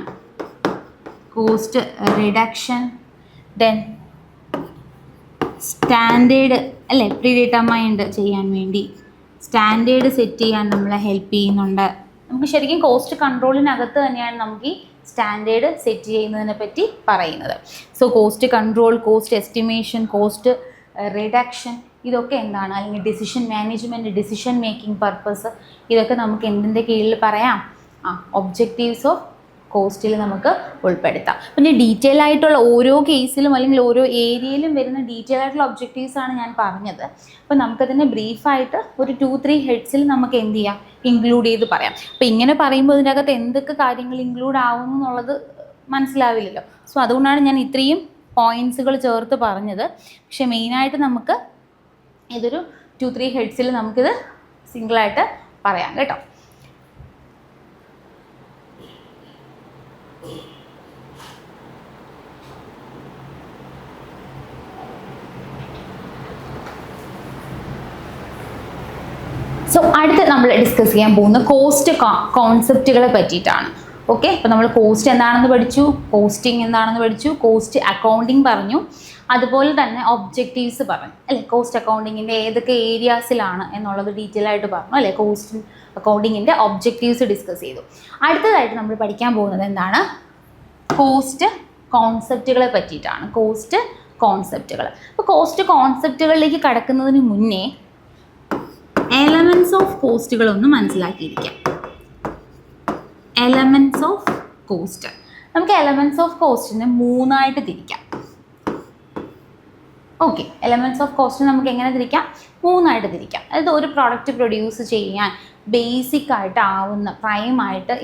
കോസ്റ്റ് റിഡക്ഷൻ. ദെൻ സ്റ്റാൻഡേർഡ് അല്ലേ, പ്രീഡിറ്റർമൈൻഡ് ചെയ്യാൻ വേണ്ടി സ്റ്റാൻഡേർഡ് സെറ്റ് ചെയ്യാൻ നമ്മളെ ഹെൽപ്പ് ചെയ്യുന്നുണ്ട്. നമുക്ക് ശരിക്കും കോസ്റ്റ് കൺട്രോളിനകത്ത് തന്നെയാണ് നമുക്ക് ഈ സ്റ്റാൻഡേർഡ് സെറ്റ് ചെയ്യുന്നതിനെ പറ്റി പറയുന്നത്. So cost control, cost estimation, cost reduction, ഇതൊക്കെ എന്താണ്? അല്ലെങ്കിൽ decision management, decision making purpose, ഇതൊക്കെ നമുക്ക് എന്തിൻ്റെ കീഴിൽ പറയാം? ഒബ്ജക്റ്റീവ്സ് ഓഫ് കോസ്റ്റിൽ നമുക്ക് ഉൾപ്പെടുത്താം. പിന്നെ ഡീറ്റെയിൽ ആയിട്ടുള്ള ഓരോ കേസിലും അല്ലെങ്കിൽ ഓരോ ഏരിയയിലും വരുന്ന ഡീറ്റെയിൽ ആയിട്ടുള്ള ഒബ്ജക്റ്റീവ്സ് ആണ് ഞാൻ പറഞ്ഞത്. അപ്പോൾ നമുക്കതിനെ ബ്രീഫായിട്ട് ഒരു 2-3 ഹെഡ്സിൽ നമുക്ക് എന്ത് ചെയ്യാം? ഇൻക്ലൂഡ് ചെയ്ത് പറയാം. അപ്പോൾ ഇങ്ങനെ പറയുമ്പോൾ ഇതിനകത്ത് എന്തൊക്കെ കാര്യങ്ങൾ ഇൻക്ലൂഡ് ആവുന്നു എന്നുള്ളത് മനസ്സിലാവില്ലല്ലോ. സോ അതുകൊണ്ടാണ് ഞാൻ ഇത്രയും പോയിൻറ്റ്സുകൾ ചേർത്ത് പറഞ്ഞത്. പക്ഷേ മെയിനായിട്ട് നമുക്ക് ഇതൊരു 2-3 ഹെഡ്സിൽ നമുക്കിത് സിംഗിളായിട്ട് പറയാം കേട്ടോ. സോ അടുത്ത് നമ്മൾ ഡിസ്കസ് ചെയ്യാൻ പോകുന്ന കോസ്റ്റ് കോൺസെപ്റ്റുകളെ പറ്റിയിട്ടാണ്. ഓക്കെ, അപ്പോൾ നമ്മൾ കോസ്റ്റ് എന്താണെന്ന് പഠിച്ചു, കോസ്റ്റിംഗ് എന്താണെന്ന് പഠിച്ചു, കോസ്റ്റ് അക്കൗണ്ടിങ് പറഞ്ഞു, അതുപോലെ തന്നെ ഒബ്ജക്റ്റീവ്സ് പറഞ്ഞു അല്ലേ. കോസ്റ്റ് അക്കൗണ്ടിങ്ങിൻ്റെ ഏതൊക്കെ ഏരിയാസിലാണ് എന്നുള്ളത് ഡീറ്റെയിൽ ആയിട്ട് പറഞ്ഞു അല്ലേ. കോസ്റ്റ് അക്കൗണ്ടിങ്ങിൻ്റെ ഒബ്ജക്റ്റീവ്സ് ഡിസ്കസ് ചെയ്തു. അടുത്തതായിട്ട് നമ്മൾ പഠിക്കാൻ പോകുന്നത് എന്താണ്? കോസ്റ്റ് കോൺസെപ്റ്റുകളെ പറ്റിയിട്ടാണ്. കോസ്റ്റ് കോൺസെപ്റ്റുകൾ. അപ്പോൾ കോസ്റ്റ് കോൺസെപ്റ്റുകളിലേക്ക് കടക്കുന്നതിന് മുന്നേ എലമെൻറ്റ്സ് ഓഫ് കോസ്റ്റുകളൊന്ന് മനസ്സിലാക്കിയിരിക്കാം. എലമെൻറ്റ്സ് ഓഫ് കോസ്റ്റ്, നമുക്ക് എലമെൻറ്റ്സ് ഓഫ് കോസ്റ്റിനെ 3ആയിട്ട് തിരിക്കാം. ഓക്കെ, എലമെൻറ്റ്സ് ഓഫ് കോസ്റ്റ് നമുക്ക് എങ്ങനെ തിരിക്കാം? 3ആയിട്ട് തിരിക്കാം. അതായത് ഒരു പ്രോഡക്റ്റ് പ്രൊഡ്യൂസ് ചെയ്യാൻ ബേസിക് ആയിട്ട് ആവുന്ന, പ്രൈമായിട്ട്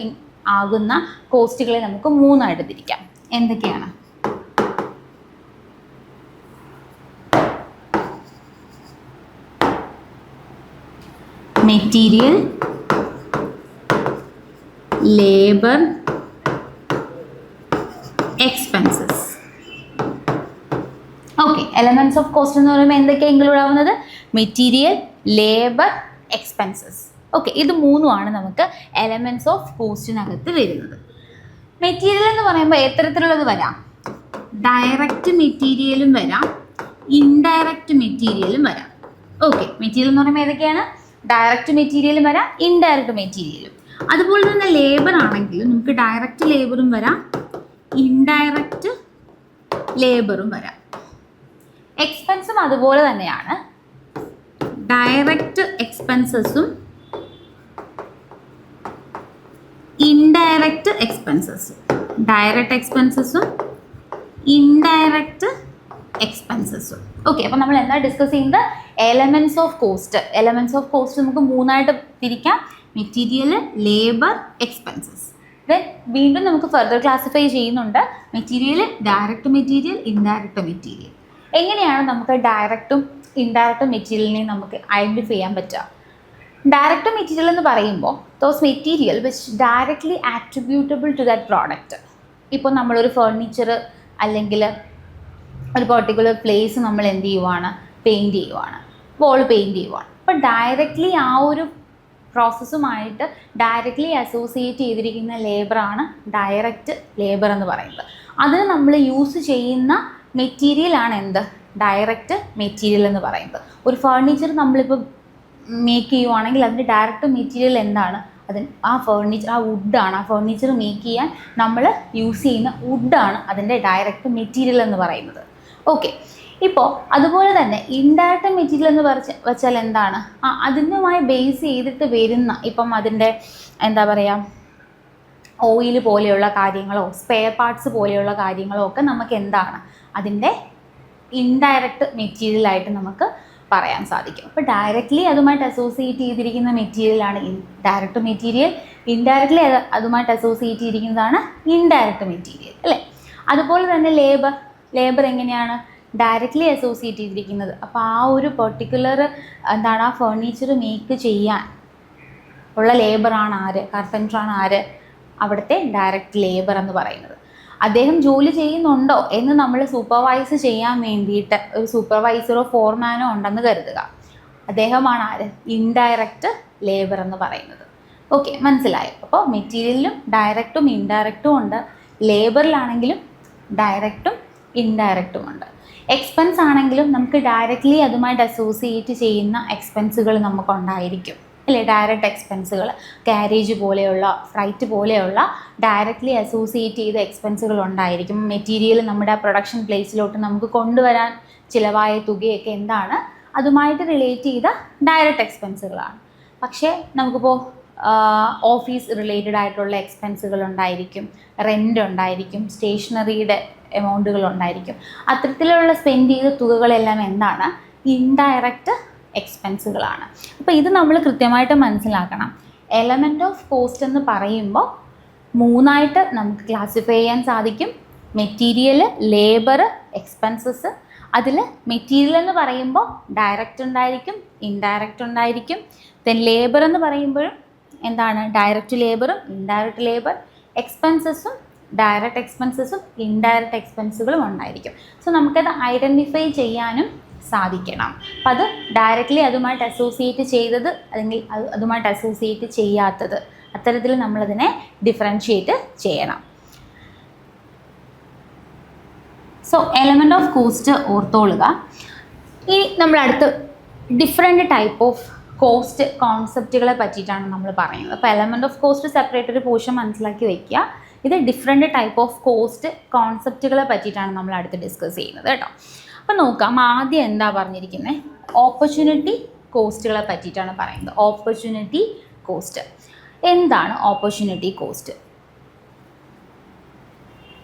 ആകുന്ന കോസ്റ്റുകളെ നമുക്ക് 3ആയിട്ട് തിരിക്കാം. എന്തൊക്കെയാണ്? Material, labour, expenses. Okay, elements of cost എന്ന് പറയുമ്പോൾ എന്തൊക്കെയാണ് ഇൻക്ലൂഡ് ആവുന്നത്? Material, labour, expenses. ഓക്കെ, ഇത് 3ആണ് നമുക്ക് എലമെൻറ്റ്സ് ഓഫ് കോസ്റ്റിനകത്ത് വരുന്നത്. മെറ്റീരിയൽ എന്ന് പറയുമ്പോൾ എത്തരത്തിലുള്ളത് വരാം? ഡയറക്റ്റ് മെറ്റീരിയലും വരാം, ഇൻഡയറക്റ്റ് മെറ്റീരിയലും വരാം. ഓക്കെ, മെറ്റീരിയൽ എന്ന് പറയുമ്പോൾ ഏതൊക്കെയാണ്? ഡയറക്റ്റ് മെറ്റീരിയലും വരാം, ഇൻഡയറക്റ്റ് മെറ്റീരിയലും. അതുപോലെ തന്നെ ലേബർ ആണെങ്കിലും നമുക്ക് ഡയറക്റ്റ് ലേബറും വരാം, ഇൻഡയറക്റ്റ് ലേബറും വരാം. എക്സ്പെൻസും അതുപോലെ തന്നെയാണ്. ഡയറക്റ്റ് എക്സ്പെൻസസും ഇൻഡയറക്റ്റ് എക്സ്പെൻസസും. ഡയറക്റ്റ് എക്സ്പെൻസസും ഇൻഡയറക്റ്റ് എക്സ്പെൻസസും. ഓക്കെ, അപ്പോൾ നമ്മൾ എന്താ ഡിസ്കസ് ചെയ്യുന്നത്? Elements of cost. Elements of cost നമുക്ക് 3ആയിട്ട് തിരിക്കാം: മെറ്റീരിയൽ, ലേബർ, എക്സ്പെൻസസ്. ദെൻ വീണ്ടും നമുക്ക് ഫർദർ ക്ലാസിഫൈ ചെയ്യുന്നുണ്ട്. Material, direct material, indirect material. എങ്ങനെയാണ് നമുക്ക് ഡയറക്റ്റും ഇൻഡയറക്റ്റ് മെറ്റീരിയലിനെ നമുക്ക് ഐഡൻറ്റിഫൈ ചെയ്യാൻ പറ്റുക? ഡയറക്റ്റ് മെറ്റീരിയൽ എന്ന് പറയുമ്പോൾ those material which directly attributable to that product. ഇപ്പോൾ നമ്മളൊരു ഫർണിച്ചർ അല്ലെങ്കിൽ ഒരു പെർട്ടിക്കുലർ പ്ലേസ് നമ്മൾ എന്ത് ചെയ്യുവാണ്? പെയിൻറ്റ് ചെയ്യുവാണ്, വോൾ പെയിൻറ്റ് ചെയ്യുവാണ്. അപ്പോൾ ഡയറക്റ്റ്ലി ആ ഒരു പ്രോസസ്സുമായിട്ട് ഡയറക്റ്റ്ലി അസോസിയേറ്റ് ചെയ്തിരിക്കുന്ന ലേബറാണ് ഡയറക്റ്റ് ലേബർ എന്ന് പറയുന്നത്. അതിന് നമ്മൾ യൂസ് ചെയ്യുന്ന മെറ്റീരിയലാണ് എന്ത്? ഡയറക്റ്റ് മെറ്റീരിയൽ എന്ന് പറയുന്നത്. ഒരു ഫർണിച്ചർ നമ്മളിപ്പോൾ മേക്ക് ചെയ്യുവാണെങ്കിൽ അതിൻ്റെ ഡയറക്റ്റ് മെറ്റീരിയൽ എന്താണ്? ആ വുഡാണ്, ആ ഫർണിച്ചർ മേക്ക് ചെയ്യാൻ നമ്മൾ യൂസ് ചെയ്യുന്ന വുഡാണ് അതിൻ്റെ ഡയറക്റ്റ് മെറ്റീരിയൽ എന്ന് പറയുന്നത്. ഓക്കെ, ഇപ്പോൾ അതുപോലെ തന്നെ ഇൻഡയറക്റ്റ് മെറ്റീരിയൽ എന്ന് വെച്ചാൽ എന്താണ്? അതിനുമായി ബേസ് ചെയ്തിട്ട് വരുന്ന ഇപ്പം അതിൻ്റെ എന്താ പറയുക, ഓയിൽ പോലെയുള്ള കാര്യങ്ങളോ സ്പെയർ പാർട്സ് പോലെയുള്ള കാര്യങ്ങളോ ഒക്കെ നമുക്ക് എന്താണ് അതിൻ്റെ ഇൻഡയറക്റ്റ് മെറ്റീരിയലായിട്ട് നമുക്ക് പറയാൻ സാധിക്കും. അപ്പോൾ ഡയറക്റ്റ്ലി അതുമായിട്ട് അസോസിയേറ്റ് ചെയ്തിരിക്കുന്ന മെറ്റീരിയലാണ് ഡയറക്റ്റ് മെറ്റീരിയൽ, ഇൻഡയറക്റ്റ്ലി അതുമായിട്ട് അസോസിയേറ്റ് ചെയ്തിരിക്കുന്നതാണ് ഇൻഡയറക്റ്റ് മെറ്റീരിയൽ, അല്ലേ? അതുപോലെ തന്നെ ലേബർ എങ്ങനെയാണ് ഡയറക്റ്റ്ലി അസോസിയേറ്റ് ചെയ്തിരിക്കുന്നത്. അപ്പോൾ ആ ഒരു പെർട്ടിക്കുലർ എന്താണ് ആ ഫർണിച്ചർ മേക്ക് ചെയ്യാൻ ഉള്ള ലേബറാണ് ആര്? കാർപ്പൻറ്ററാണ് ആര്? അവിടുത്തെ ഡയറക്റ്റ് ലേബർ എന്ന് പറയുന്നത്. അദ്ദേഹം ജോലി ചെയ്യുന്നുണ്ടോ എന്ന് നമ്മൾ സൂപ്പർവൈസ് ചെയ്യാൻ വേണ്ടിയിട്ട് ഒരു സൂപ്പർവൈസറോ ഫോർമാനോ ഉണ്ടെന്ന് കരുതുക. അദ്ദേഹമാണ് ആര്? ഇൻഡയറക്റ്റ് ലേബർ എന്ന് പറയുന്നത്. ഓക്കെ, മനസ്സിലായോ? അപ്പോൾ മെറ്റീരിയലിലും ഡയറക്റ്റും ഇൻഡയറക്റ്റും ഉണ്ട്, ലേബറിലാണെങ്കിലും ഡയറക്റ്റും ഇൻഡയറക്റ്റും ഉണ്ട്. എക്സ്പെൻസ് ആണെങ്കിലും നമുക്ക് ഡയറക്റ്റ്ലി അതുമായിട്ട് അസോസിയേറ്റ് ചെയ്യുന്ന എക്സ്പെൻസുകൾ നമുക്കുണ്ടായിരിക്കും, അല്ലേ? ഡയറക്റ്റ് എക്സ്പെൻസുകൾ, കാരേജ് പോലെയുള്ള ഫ്ലൈറ്റ് പോലെയുള്ള ഡയറക്റ്റ്ലി അസോസിയേറ്റ് ചെയ്ത എക്സ്പെൻസുകൾ ഉണ്ടായിരിക്കും. മെറ്റീരിയൽ നമ്മുടെ പ്രൊഡക്ഷൻ പ്ലേസിലോട്ട് നമുക്ക് കൊണ്ടുവരാൻ ചിലവായ തുകയൊക്കെ എന്താണ്? അതുമായിട്ട് റിലേറ്റ് ചെയ്ത ഡയറക്റ്റ് എക്സ്പെൻസുകളാണ്. പക്ഷേ നമുക്കിപ്പോൾ ഓഫീസ് റിലേറ്റഡ് ആയിട്ടുള്ള എക്സ്പെൻസുകൾ ഉണ്ടായിരിക്കും, റെൻ്റ് ഉണ്ടായിരിക്കും, സ്റ്റേഷനറിയുടെ എമൗണ്ടുകൾ ഉണ്ടായിരിക്കും. അത്തരത്തിലുള്ള സ്പെൻഡ് ചെയ്ത തുകകളെല്ലാം എന്താണ്? ഇൻഡയറക്റ്റ് എക്സ്പെൻസുകളാണ്. അപ്പോൾ ഇത് നമ്മൾ കൃത്യമായിട്ട് മനസ്സിലാക്കണം. എലമെൻറ്റ് ഓഫ് കോസ്റ്റ് എന്ന് പറയുമ്പോൾ മൂന്നായിട്ട് നമുക്ക് ക്ലാസിഫൈ ചെയ്യാൻ സാധിക്കും: മെറ്റീരിയൽ, ലേബർ, എക്സ്പെൻസസ്. അതിൽ മെറ്റീരിയൽ എന്ന് പറയുമ്പോൾ ഡയറക്റ്റ് ഉണ്ടായിരിക്കും, ഇൻഡയറക്റ്റ് ഉണ്ടായിരിക്കും. ദെൻ ലേബർ എന്ന് പറയുമ്പോഴും എന്താണ്? ഡയറക്റ്റ് ലേബറും ഇൻഡയറക്റ്റ് ലേബർ. എക്സ്പെൻസസും ഡയറക്റ്റ് എക്സ്പെൻസസും ഇൻഡയറക്റ്റ് എക്സ്പെൻസുകളും ഉണ്ടായിരിക്കും. സോ നമുക്കത് ഐഡൻറ്റിഫൈ ചെയ്യാനും സാധിക്കണം. അപ്പം അത് ഡയറക്റ്റ്ലി അതുമായിട്ട് അസോസിയേറ്റ് ചെയ്തത് അല്ലെങ്കിൽ അതുമായിട്ട് അസോസിയേറ്റ് ചെയ്യാത്തത്, അത്തരത്തിൽ നമ്മളതിനെ ഡിഫറൻഷിയേറ്റ് ചെയ്യണം. സോ എലമെൻറ്റ് ഓഫ് കോസ്റ്റ് ഓർത്തോളുക. ഇനി നമ്മളടുത്ത് ഡിഫറെൻറ്റ് ടൈപ്പ് ഓഫ് കോസ്റ്റ് കോൺസെപ്റ്റുകളെ പറ്റിയിട്ടാണ് നമ്മൾ പറയുന്നത്. അപ്പോൾ എലമെൻറ്റ് ഓഫ് കോസ്റ്റ് സെപ്പറേറ്റ് ഒരു പോർഷൻ മനസ്സിലാക്കി വയ്ക്കുക. ഇത് ഡിഫറെൻറ്റ് ടൈപ്പ് ഓഫ് കോസ്റ്റ് കോൺസെപ്റ്റുകളെ പറ്റിയിട്ടാണ് നമ്മൾ അടുത്ത് ഡിസ്കസ് ചെയ്യുന്നത് കേട്ടോ. അപ്പോൾ നോക്കാം, ആദ്യം എന്താ പറഞ്ഞിരിക്കുന്നത്? ഓപ്പർച്യൂണിറ്റി കോസ്റ്റുകളെ പറ്റിയിട്ടാണ് പറയുന്നത്. ഓപ്പർച്യൂണിറ്റി കോസ്റ്റ് എന്താണ്? Opportunity cost: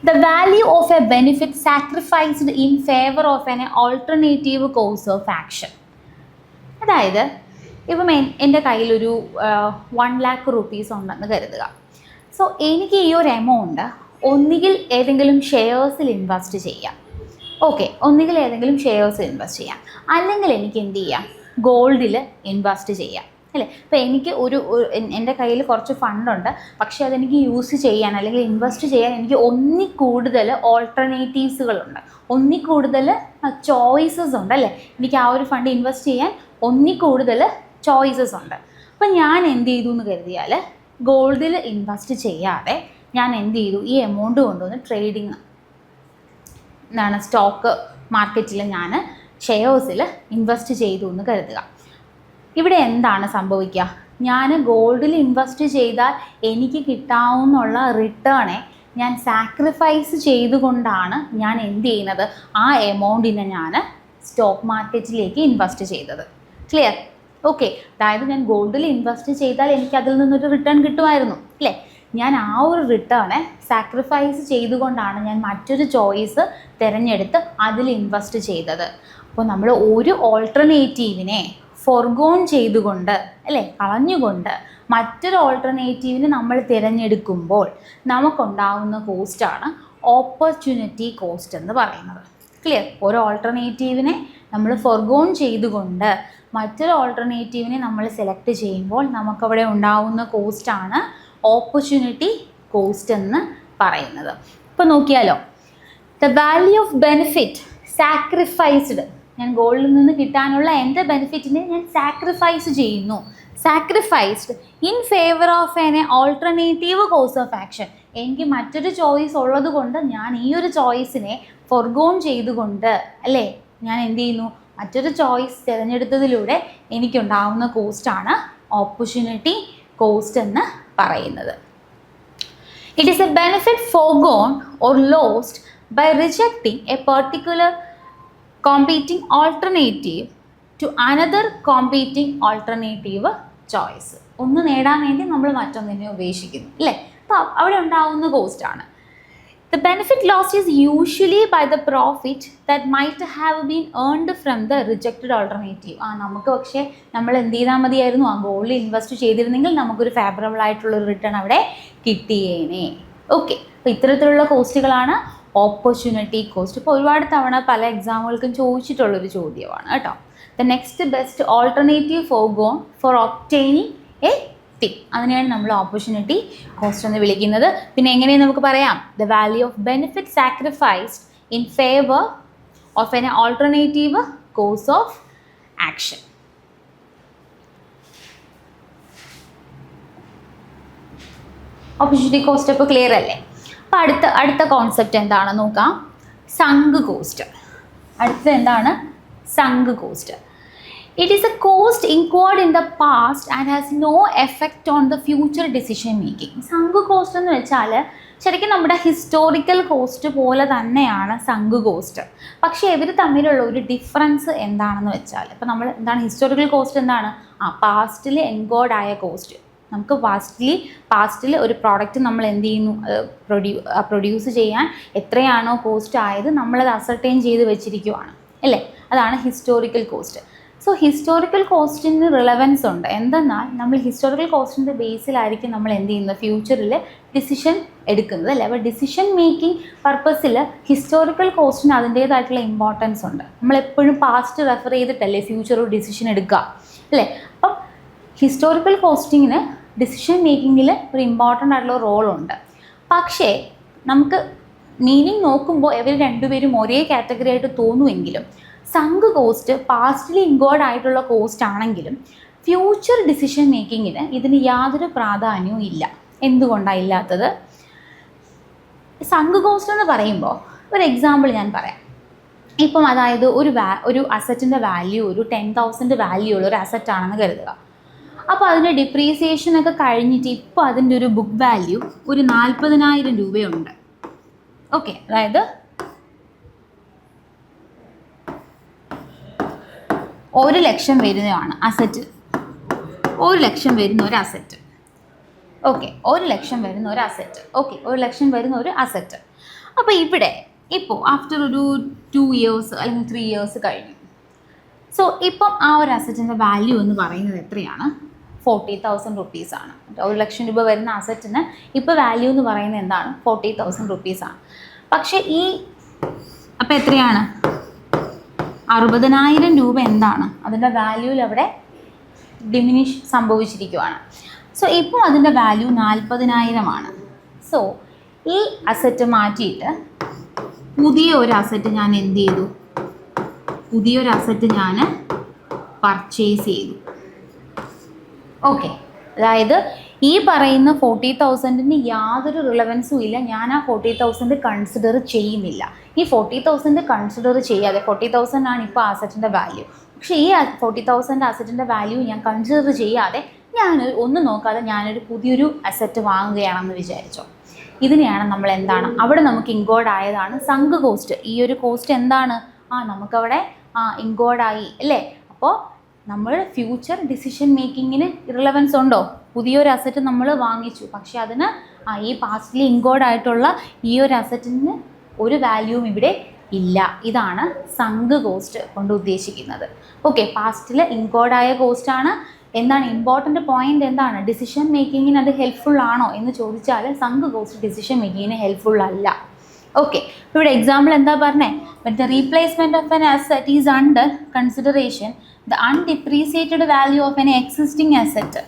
the value of a benefit sacrificed in favor of an alternative course of action. അതായത് ഇപ്പം എൻ്റെ കയ്യിലൊരു 1 lakh rupees ഉണ്ടെന്ന് കരുതുക. സോ എനിക്ക് ഈ ഒരു എമൗണ്ട് ഒന്നുകിൽ ഏതെങ്കിലും ഷെയർസിൽ ഇൻവെസ്റ്റ് ചെയ്യാം, ഓക്കെ, ഒന്നുകിൽ ഏതെങ്കിലും ഷെയർസിൽ ഇൻവെസ്റ്റ് ചെയ്യാം, അല്ലെങ്കിൽ എനിക്ക് എന്ത് ചെയ്യാം? ഗോൾഡിൽ ഇൻവെസ്റ്റ് ചെയ്യാം, അല്ലേ? അപ്പോൾ എനിക്ക് എൻ്റെ കയ്യിൽ കുറച്ച് ഫണ്ടുണ്ട്, പക്ഷേ അതെനിക്ക് യൂസ് ചെയ്യാൻ അല്ലെങ്കിൽ ഇൻവെസ്റ്റ് ചെയ്യാൻ എനിക്ക് ഒന്നിൽ കൂടുതൽ ഓൾട്ടർനേറ്റീവ്സുകളുണ്ട്, ഒന്നിൽ കൂടുതൽ ചോയ്സസ് ഉണ്ട്, അല്ലേ? എനിക്ക് ആ ഒരു ഫണ്ട് ഇൻവെസ്റ്റ് ചെയ്യാൻ ഒന്നിൽ കൂടുതൽ ചോയ്സസ് ഉണ്ട്. അപ്പം ഞാൻ എന്ത് ചെയ്തു എന്ന് കരുതിയാൽ ഗോൾഡിൽ ഇൻവെസ്റ്റ് ചെയ്യാതെ ഞാൻ എന്ത് ചെയ്തു? ഈ എമൗണ്ട് കൊണ്ടുവന്ന് ട്രേഡിങ് സ്റ്റോക്ക് മാർക്കറ്റിൽ ഞാൻ ഷെയർസിൽ ഇൻവെസ്റ്റ് ചെയ്തു എന്ന് കരുതുക. ഇവിടെ എന്താണ് സംഭവിക്കുക? ഞാൻ ഗോൾഡിൽ ഇൻവെസ്റ്റ് ചെയ്താൽ എനിക്ക് കിട്ടാവുന്നുള്ള റിട്ടേണെ ഞാൻ സാക്രിഫൈസ് ചെയ്തുകൊണ്ടാണ് ഞാൻ എന്ത് ചെയ്യുന്നത്? ആ എമൗണ്ടിനെ ഞാൻ സ്റ്റോക്ക് മാർക്കറ്റിലേക്ക് ഇൻവെസ്റ്റ് ചെയ്തത്. ക്ലിയർ? ഓക്കെ. അതായത് ഞാൻ ഗോൾഡിൽ ഇൻവെസ്റ്റ് ചെയ്താൽ എനിക്ക് അതിൽ നിന്നൊരു റിട്ടേൺ കിട്ടുമായിരുന്നു, അല്ലേ? ഞാൻ ആ ഒരു റിട്ടേണെ സാക്രിഫൈസ് ചെയ്തുകൊണ്ടാണ് ഞാൻ മറ്റൊരു ചോയ്സ് തിരഞ്ഞെടുത്ത് അതിൽ ഇൻവെസ്റ്റ് ചെയ്തത്. അപ്പോൾ നമ്മൾ ഒരു ഓൾട്ടർനേറ്റീവിനെ ഫോർഗോൺ ചെയ്തുകൊണ്ട്, അല്ലേ, കളഞ്ഞുകൊണ്ട് മറ്റൊരു ഓൾട്ടർനേറ്റീവിന് നമ്മൾ തിരഞ്ഞെടുക്കുമ്പോൾ നമുക്കുണ്ടാവുന്ന കോസ്റ്റാണ് ഓപ്പർച്യൂണിറ്റി കോസ്റ്റ് എന്ന് പറയുന്നത്. ക്ലിയർ? ഒരു ഓൾട്ടർനേറ്റീവിനെ നമ്മൾ ഫോർഗോൺ ചെയ്തുകൊണ്ട് മറ്റൊരു ഓൾട്ടർനേറ്റീവിനെ നമ്മൾ സെലക്ട് ചെയ്യുമ്പോൾ നമുക്കവിടെ ഉണ്ടാവുന്ന കോസ്റ്റാണ് ഓപ്പർച്യൂണിറ്റി കോസ്റ്റ് എന്ന് പറയുന്നത്. ഇപ്പോൾ നോക്കിയാലോ, the value of benefit sacrificed, ഞാൻ ഗോൾഡിൽ നിന്ന് കിട്ടാനുള്ള എൻ്റെ ബെനിഫിറ്റിനെ ഞാൻ സാക്രിഫൈസ് ചെയ്യുന്നു, sacrificed in favour of N alternative course of action. എനിക്ക് മറ്റൊരു ചോയ്സ് ഉള്ളത് കൊണ്ട് ഞാൻ ഈ ഒരു ചോയ്സിനെ ഫോർഗോൺ ചെയ്തുകൊണ്ട്, അല്ലേ, ഞാൻ എന്ത് ചെയ്യുന്നു? മറ്റൊരു ചോയ്സ് തിരഞ്ഞെടുത്തതിലൂടെ എനിക്കുണ്ടാവുന്ന കോസ്റ്റാണ് ഓപ്പർച്യൂണിറ്റി കോസ്റ്റ് എന്ന് പറയുന്നത്. It is a benefit forgone or lost by rejecting a particular competing alternative to another competing alternative choice. ഒന്ന് നേടാൻ വേണ്ടി നമ്മൾ മറ്റൊന്നിനെ ഉപേക്ഷിക്കുന്നു അല്ലേ. അപ്പോൾ അവിടെ ഉണ്ടാവുന്ന കോസ്റ്റാണ്. The benefit lost is usually by the profit that might have been earned from the rejected alternative. നമുക്ക് പക്ഷേ നമ്മൾ എന്ത് ചെയ്താൽ മതിയായിരുന്നു, ആ ഗോൾഡിൽ ഇൻവെസ്റ്റ് ചെയ്തിരുന്നെങ്കിൽ നമുക്കൊരു ഫേവറബിൾ ആയിട്ടുള്ളൊരു റിട്ടേൺ അവിടെ കിട്ടിയേനെ. ഓക്കെ, അപ്പോൾ ഇത്തരത്തിലുള്ള കോസ്റ്റുകളാണ് ഓപ്പർച്യൂണിറ്റി കോസ്റ്റ്. ഇപ്പോൾ ഒരുപാട് തവണ പല എക്സാമുകൾക്കും ചോദിച്ചിട്ടുള്ളൊരു ചോദ്യമാണ് കേട്ടോ. The next best alternative forgone for obtaining a tip, അതിനെയാണ് നമ്മൾ ഓപ്പർച്യൂണിറ്റി കോസ്റ്റ് എന്ന് വിളിക്കുന്നത്. പിന്നെ എങ്ങനെയാണ് നമുക്ക് പറയാം, the value of benefit sacrificed in favour of N alternative course of action. Opportunity cost അപ്പോൾ ക്ലിയർ അല്ലേ. അപ്പോൾ അടുത്ത കോൺസെപ്റ്റ് എന്താണെന്ന് നോക്കാം, സങ്ക് കോസ്റ്റ്. അടുത്തത് എന്താണ് sunk cost? It is a cost incurred in the past and has no effect on the future decision making. Sunk cost എന്ന് വെച്ചാൽ ശരിക്കും നമ്മുടെ ഹിസ്റ്റോറിക്കൽ കോസ്റ്റ് പോലെ തന്നെയാണ് സങ്ക് കോസ്റ്റ്. പക്ഷേ ഇവർ തമ്മിലുള്ള ഒരു ഡിഫറൻസ് എന്താണെന്ന് വെച്ചാൽ, ഇപ്പോൾ നമ്മൾ എന്താണ് ഹിസ്റ്റോറിക്കൽ കോസ്റ്റ് എന്താണ്, പാസ്റ്റിൽ എൻകോർഡ് ആയ കോസ്റ്റ്. നമുക്ക് പാസ്റ്റിൽ ഒരു പ്രോഡക്റ്റ് നമ്മൾ എന്ത് ചെയ്യുന്നു, പ്രൊഡ്യൂസ് ചെയ്യാൻ എത്രയാണോ കോസ്റ്റ് ആയത് നമ്മളത് അസർട്ടൈൻ ചെയ്ത് വെച്ചിരിക്കുവാണ് അല്ലേ, അതാണ് ഹിസ്റ്റോറിക്കൽ കോസ്റ്റ്. സോ ഹിസ്റ്റോറിക്കൽ കോസ്റ്റിന് റിലവൻസ് ഉണ്ട്. എന്തെന്നാൽ നമ്മൾ ഹിസ്റ്റോറിക്കൽ കോസ്റ്റിൻ്റെ ബേസിലായിരിക്കും നമ്മൾ എന്ത് ചെയ്യുന്നത്, ഫ്യൂച്ചറിൽ ഡിസിഷൻ എടുക്കുന്നത് അല്ലേ. അപ്പോൾ ഡിസിഷൻ മേക്കിംഗ് പർപ്പസിൽ ഹിസ്റ്റോറിക്കൽ കോസ്റ്റിന് അതിൻ്റേതായിട്ടുള്ള ഇമ്പോർട്ടൻസ് ഉണ്ട്. നമ്മളെപ്പോഴും പാസ്റ്റ് റെഫർ ചെയ്തിട്ടല്ലേ ഫ്യൂച്ചർ ഒരു ഡിസിഷൻ എടുക്കുക അല്ലേ. അപ്പം ഹിസ്റ്റോറിക്കൽ കോസ്റ്റിങ്ങിന് ഡിസിഷൻ മേക്കിങ്ങിൽ ഒരു ഇമ്പോർട്ടൻ്റ് ആയിട്ടുള്ള റോളുണ്ട്. പക്ഷേ നമുക്ക് മീനിങ് നോക്കുമ്പോൾ ഇവർ രണ്ടുപേരും ഒരേ കാറ്റഗറി ആയിട്ട് തോന്നുമെങ്കിലും സങ്ക് കോസ്റ്റ് പാസ്റ്റിൽ ഇൻകോർഡ് ആയിട്ടുള്ള കോസ്റ്റ് ആണെങ്കിലും ഫ്യൂച്ചർ ഡിസിഷൻ മേക്കിങ്ങിന് ഇതിന് യാതൊരു പ്രാധാന്യവും ഇല്ല. എന്തുകൊണ്ടാണ് ഇല്ലാത്തത്? സങ്ക് കോസ്റ്റ് എന്ന് പറയുമ്പോൾ ഒരു എക്സാമ്പിൾ ഞാൻ പറയാം. ഇപ്പം അതായത് ഒരു അസറ്റിൻ്റെ വാല്യൂ ഒരു 10,000 വാല്യൂ ഉള്ള ഒരു അസറ്റാണെന്ന് കരുതുക. അപ്പോൾ അതിൻ്റെ ഡിപ്രീസിയേഷനൊക്കെ കഴിഞ്ഞിട്ട് ഇപ്പോൾ അതിൻ്റെ ഒരു ബുക്ക് വാല്യൂ ഒരു 40,000 രൂപയുണ്ട്. ഓക്കെ, അതായത് 1,00,000 വരുന്നതാണ് അസറ്റ്. 1,00,000 വരുന്ന ഒരു അസറ്റ്. ഓക്കെ, 1,00,000 വരുന്ന ഒരു അസറ്റ്. ഓക്കെ, 1,00,000 വരുന്ന ഒരു അസറ്റ്. അപ്പോൾ ഇപ്പോൾ ആഫ്റ്റർ ഒരു 2 years അല്ലെങ്കിൽ 3 years കഴിഞ്ഞു. സോ ഇപ്പം ആ ഒരു അസറ്റിൻ്റെ വാല്യൂ എന്ന് പറയുന്നത് എത്രയാണ്? 40,000 റുപ്പീസാണ്. 1,00,000 രൂപ വരുന്ന അസറ്റിന് ഇപ്പോൾ വാല്യൂ എന്ന് പറയുന്നത് എന്താണ്? 40,000 റുപ്പീസാണ്. പക്ഷേ അപ്പോൾ എത്രയാണ്? 60,000 രൂപ എന്താണ് അതിൻ്റെ വാല്യൂവിൽ അവിടെ ഡിമിനിഷ് സംഭവിച്ചിരിക്കുകയാണ്. സോ ഇപ്പോൾ അതിൻ്റെ വാല്യൂ 40,000 ആണ്. സോ ഈ അസറ്റ് മാറ്റിയിട്ട് പുതിയ ഒരു അസറ്റ് ഞാൻ എന്ത് ചെയ്തു? പുതിയൊരു അസറ്റ് ഞാൻ പർച്ചേസ് ചെയ്തു. ഓക്കെ, അതായത് ഈ പറയുന്ന 40,000-ന് യാതൊരു റിലവൻസും ഇല്ല. ഞാൻ ആ 40,000 കൺസിഡർ ചെയ്യുന്നില്ല. ഈ 40,000 കൺസിഡർ ചെയ്യാതെ 40,000 ആണ് ഇപ്പോൾ അസറ്റിൻ്റെ വാല്യൂ. പക്ഷേ ഈ 40,000 അസറ്റിൻ്റെ വാല്യൂ ഞാൻ കൺസിഡർ ചെയ്യാതെ ഒന്നും നോക്കാതെ ഞാനൊരു പുതിയൊരു അസറ്റ് വാങ്ങുകയാണെന്ന് വിചാരിച്ചോ. ഇതിനെയാണ് നമ്മൾ എന്താണ് അവിടെ നമുക്ക് ഇൻകോർഡ് ആയതാണ് സങ്ക് കോസ്റ്റ്. ഈ ഒരു കോസ്റ്റ് എന്താണ്? നമുക്കവിടെ ഇൻകോർഡായി അല്ലേ. അപ്പോൾ നമ്മൾ ഫ്യൂച്ചർ ഡിസിഷൻ മേക്കിങ്ങിന് റിലവൻസ് ഉണ്ടോ? പുതിയൊരു അസറ്റ് നമ്മൾ വാങ്ങിച്ചു, പക്ഷേ അതിന് ഈ പാസ്റ്റിൽ ഇൻകോർഡ് ആയിട്ടുള്ള ഈ ഒരു അസറ്റിന് ഒരു വാല്യൂവും ഇവിടെ ഇല്ല. ഇതാണ് സങ്ക് കോസ്റ്റ് കൊണ്ട് ഉദ്ദേശിക്കുന്നത്. ഓക്കെ, പാസ്റ്റിൽ ഇൻകോർഡായ കോസ്റ്റാണ്. എന്താണ് ഇമ്പോർട്ടൻ്റ് പോയിന്റ്? എന്താണ് ഡിസിഷൻ മേക്കിങ്ങിന് അത് ഹെൽപ്ഫുൾ ആണോ എന്ന് ചോദിച്ചാൽ സങ്ക് കോസ്റ്റ് ഡിസിഷൻ മേക്കിങ്ങിന് ഹെൽപ്ഫുൾ അല്ല. ഓക്കെ, ഇവിടെ എക്സാമ്പിൾ എന്താ പറഞ്ഞേ? The replacement of an asset is under consideration the undepreciated value of an existing asset.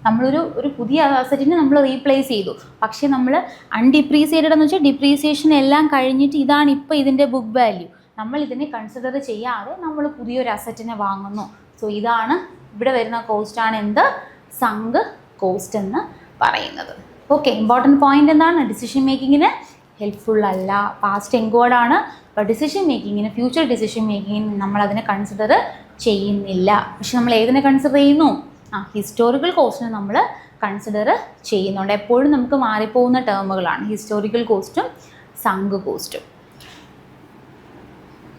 നമ്മളൊരു പുതിയ അസറ്റിനെ നമ്മൾ റീപ്ലേസ് ചെയ്തു, പക്ഷേ നമ്മൾ അൺഡിപ്രീസിയേറ്റഡ് എന്ന് വെച്ചാൽ ഡിപ്രീസിയേഷൻ എല്ലാം കഴിഞ്ഞിട്ട് ഇതാണ് ഇപ്പോൾ ഇതിൻ്റെ ബുക്ക് വാല്യൂ. നമ്മൾ ഇതിനെ കൺസിഡർ ചെയ്യാതെ നമ്മൾ പുതിയൊരു അസറ്റിനെ വാങ്ങുന്നു. സോ ഇതാണ് ഇവിടെ വരുന്ന കോസ്റ്റാണ് എന്ത്? സങ്ക് കോസ്റ്റ് എന്ന് പറയുന്നത്. ഓക്കെ, ഇമ്പോർട്ടൻറ്റ് പോയിന്റ് എന്താണ്? ഡിസിഷൻ മേക്കിങ്ങിന് ഹെൽപ്ഫുൾ അല്ല. പാസ്റ്റ് എൻകോർഡാണ്. അപ്പോൾ ഡിസിഷൻ മേക്കിങ്ങിന് ഫ്യൂച്ചർ ഡിസിഷൻ മേക്കിങ്ങിന് നമ്മളതിനെ കൺസിഡർ ചെയ്യുന്നില്ല. പക്ഷെ നമ്മൾ ഏതിനെ കൺസിഡർ ചെയ്യുന്നു? ഹിസ്റ്റോറിക്കൽ കോസ്റ്റിനെ നമ്മൾ കൺസിഡർ ചെയ്യുന്നുണ്ട്. എപ്പോഴും നമുക്ക് മാറിപ്പോകുന്ന ടേമുകളാണ് ഹിസ്റ്റോറിക്കൽ കോസ്റ്റും സങ്ക് കോസ്റ്റും.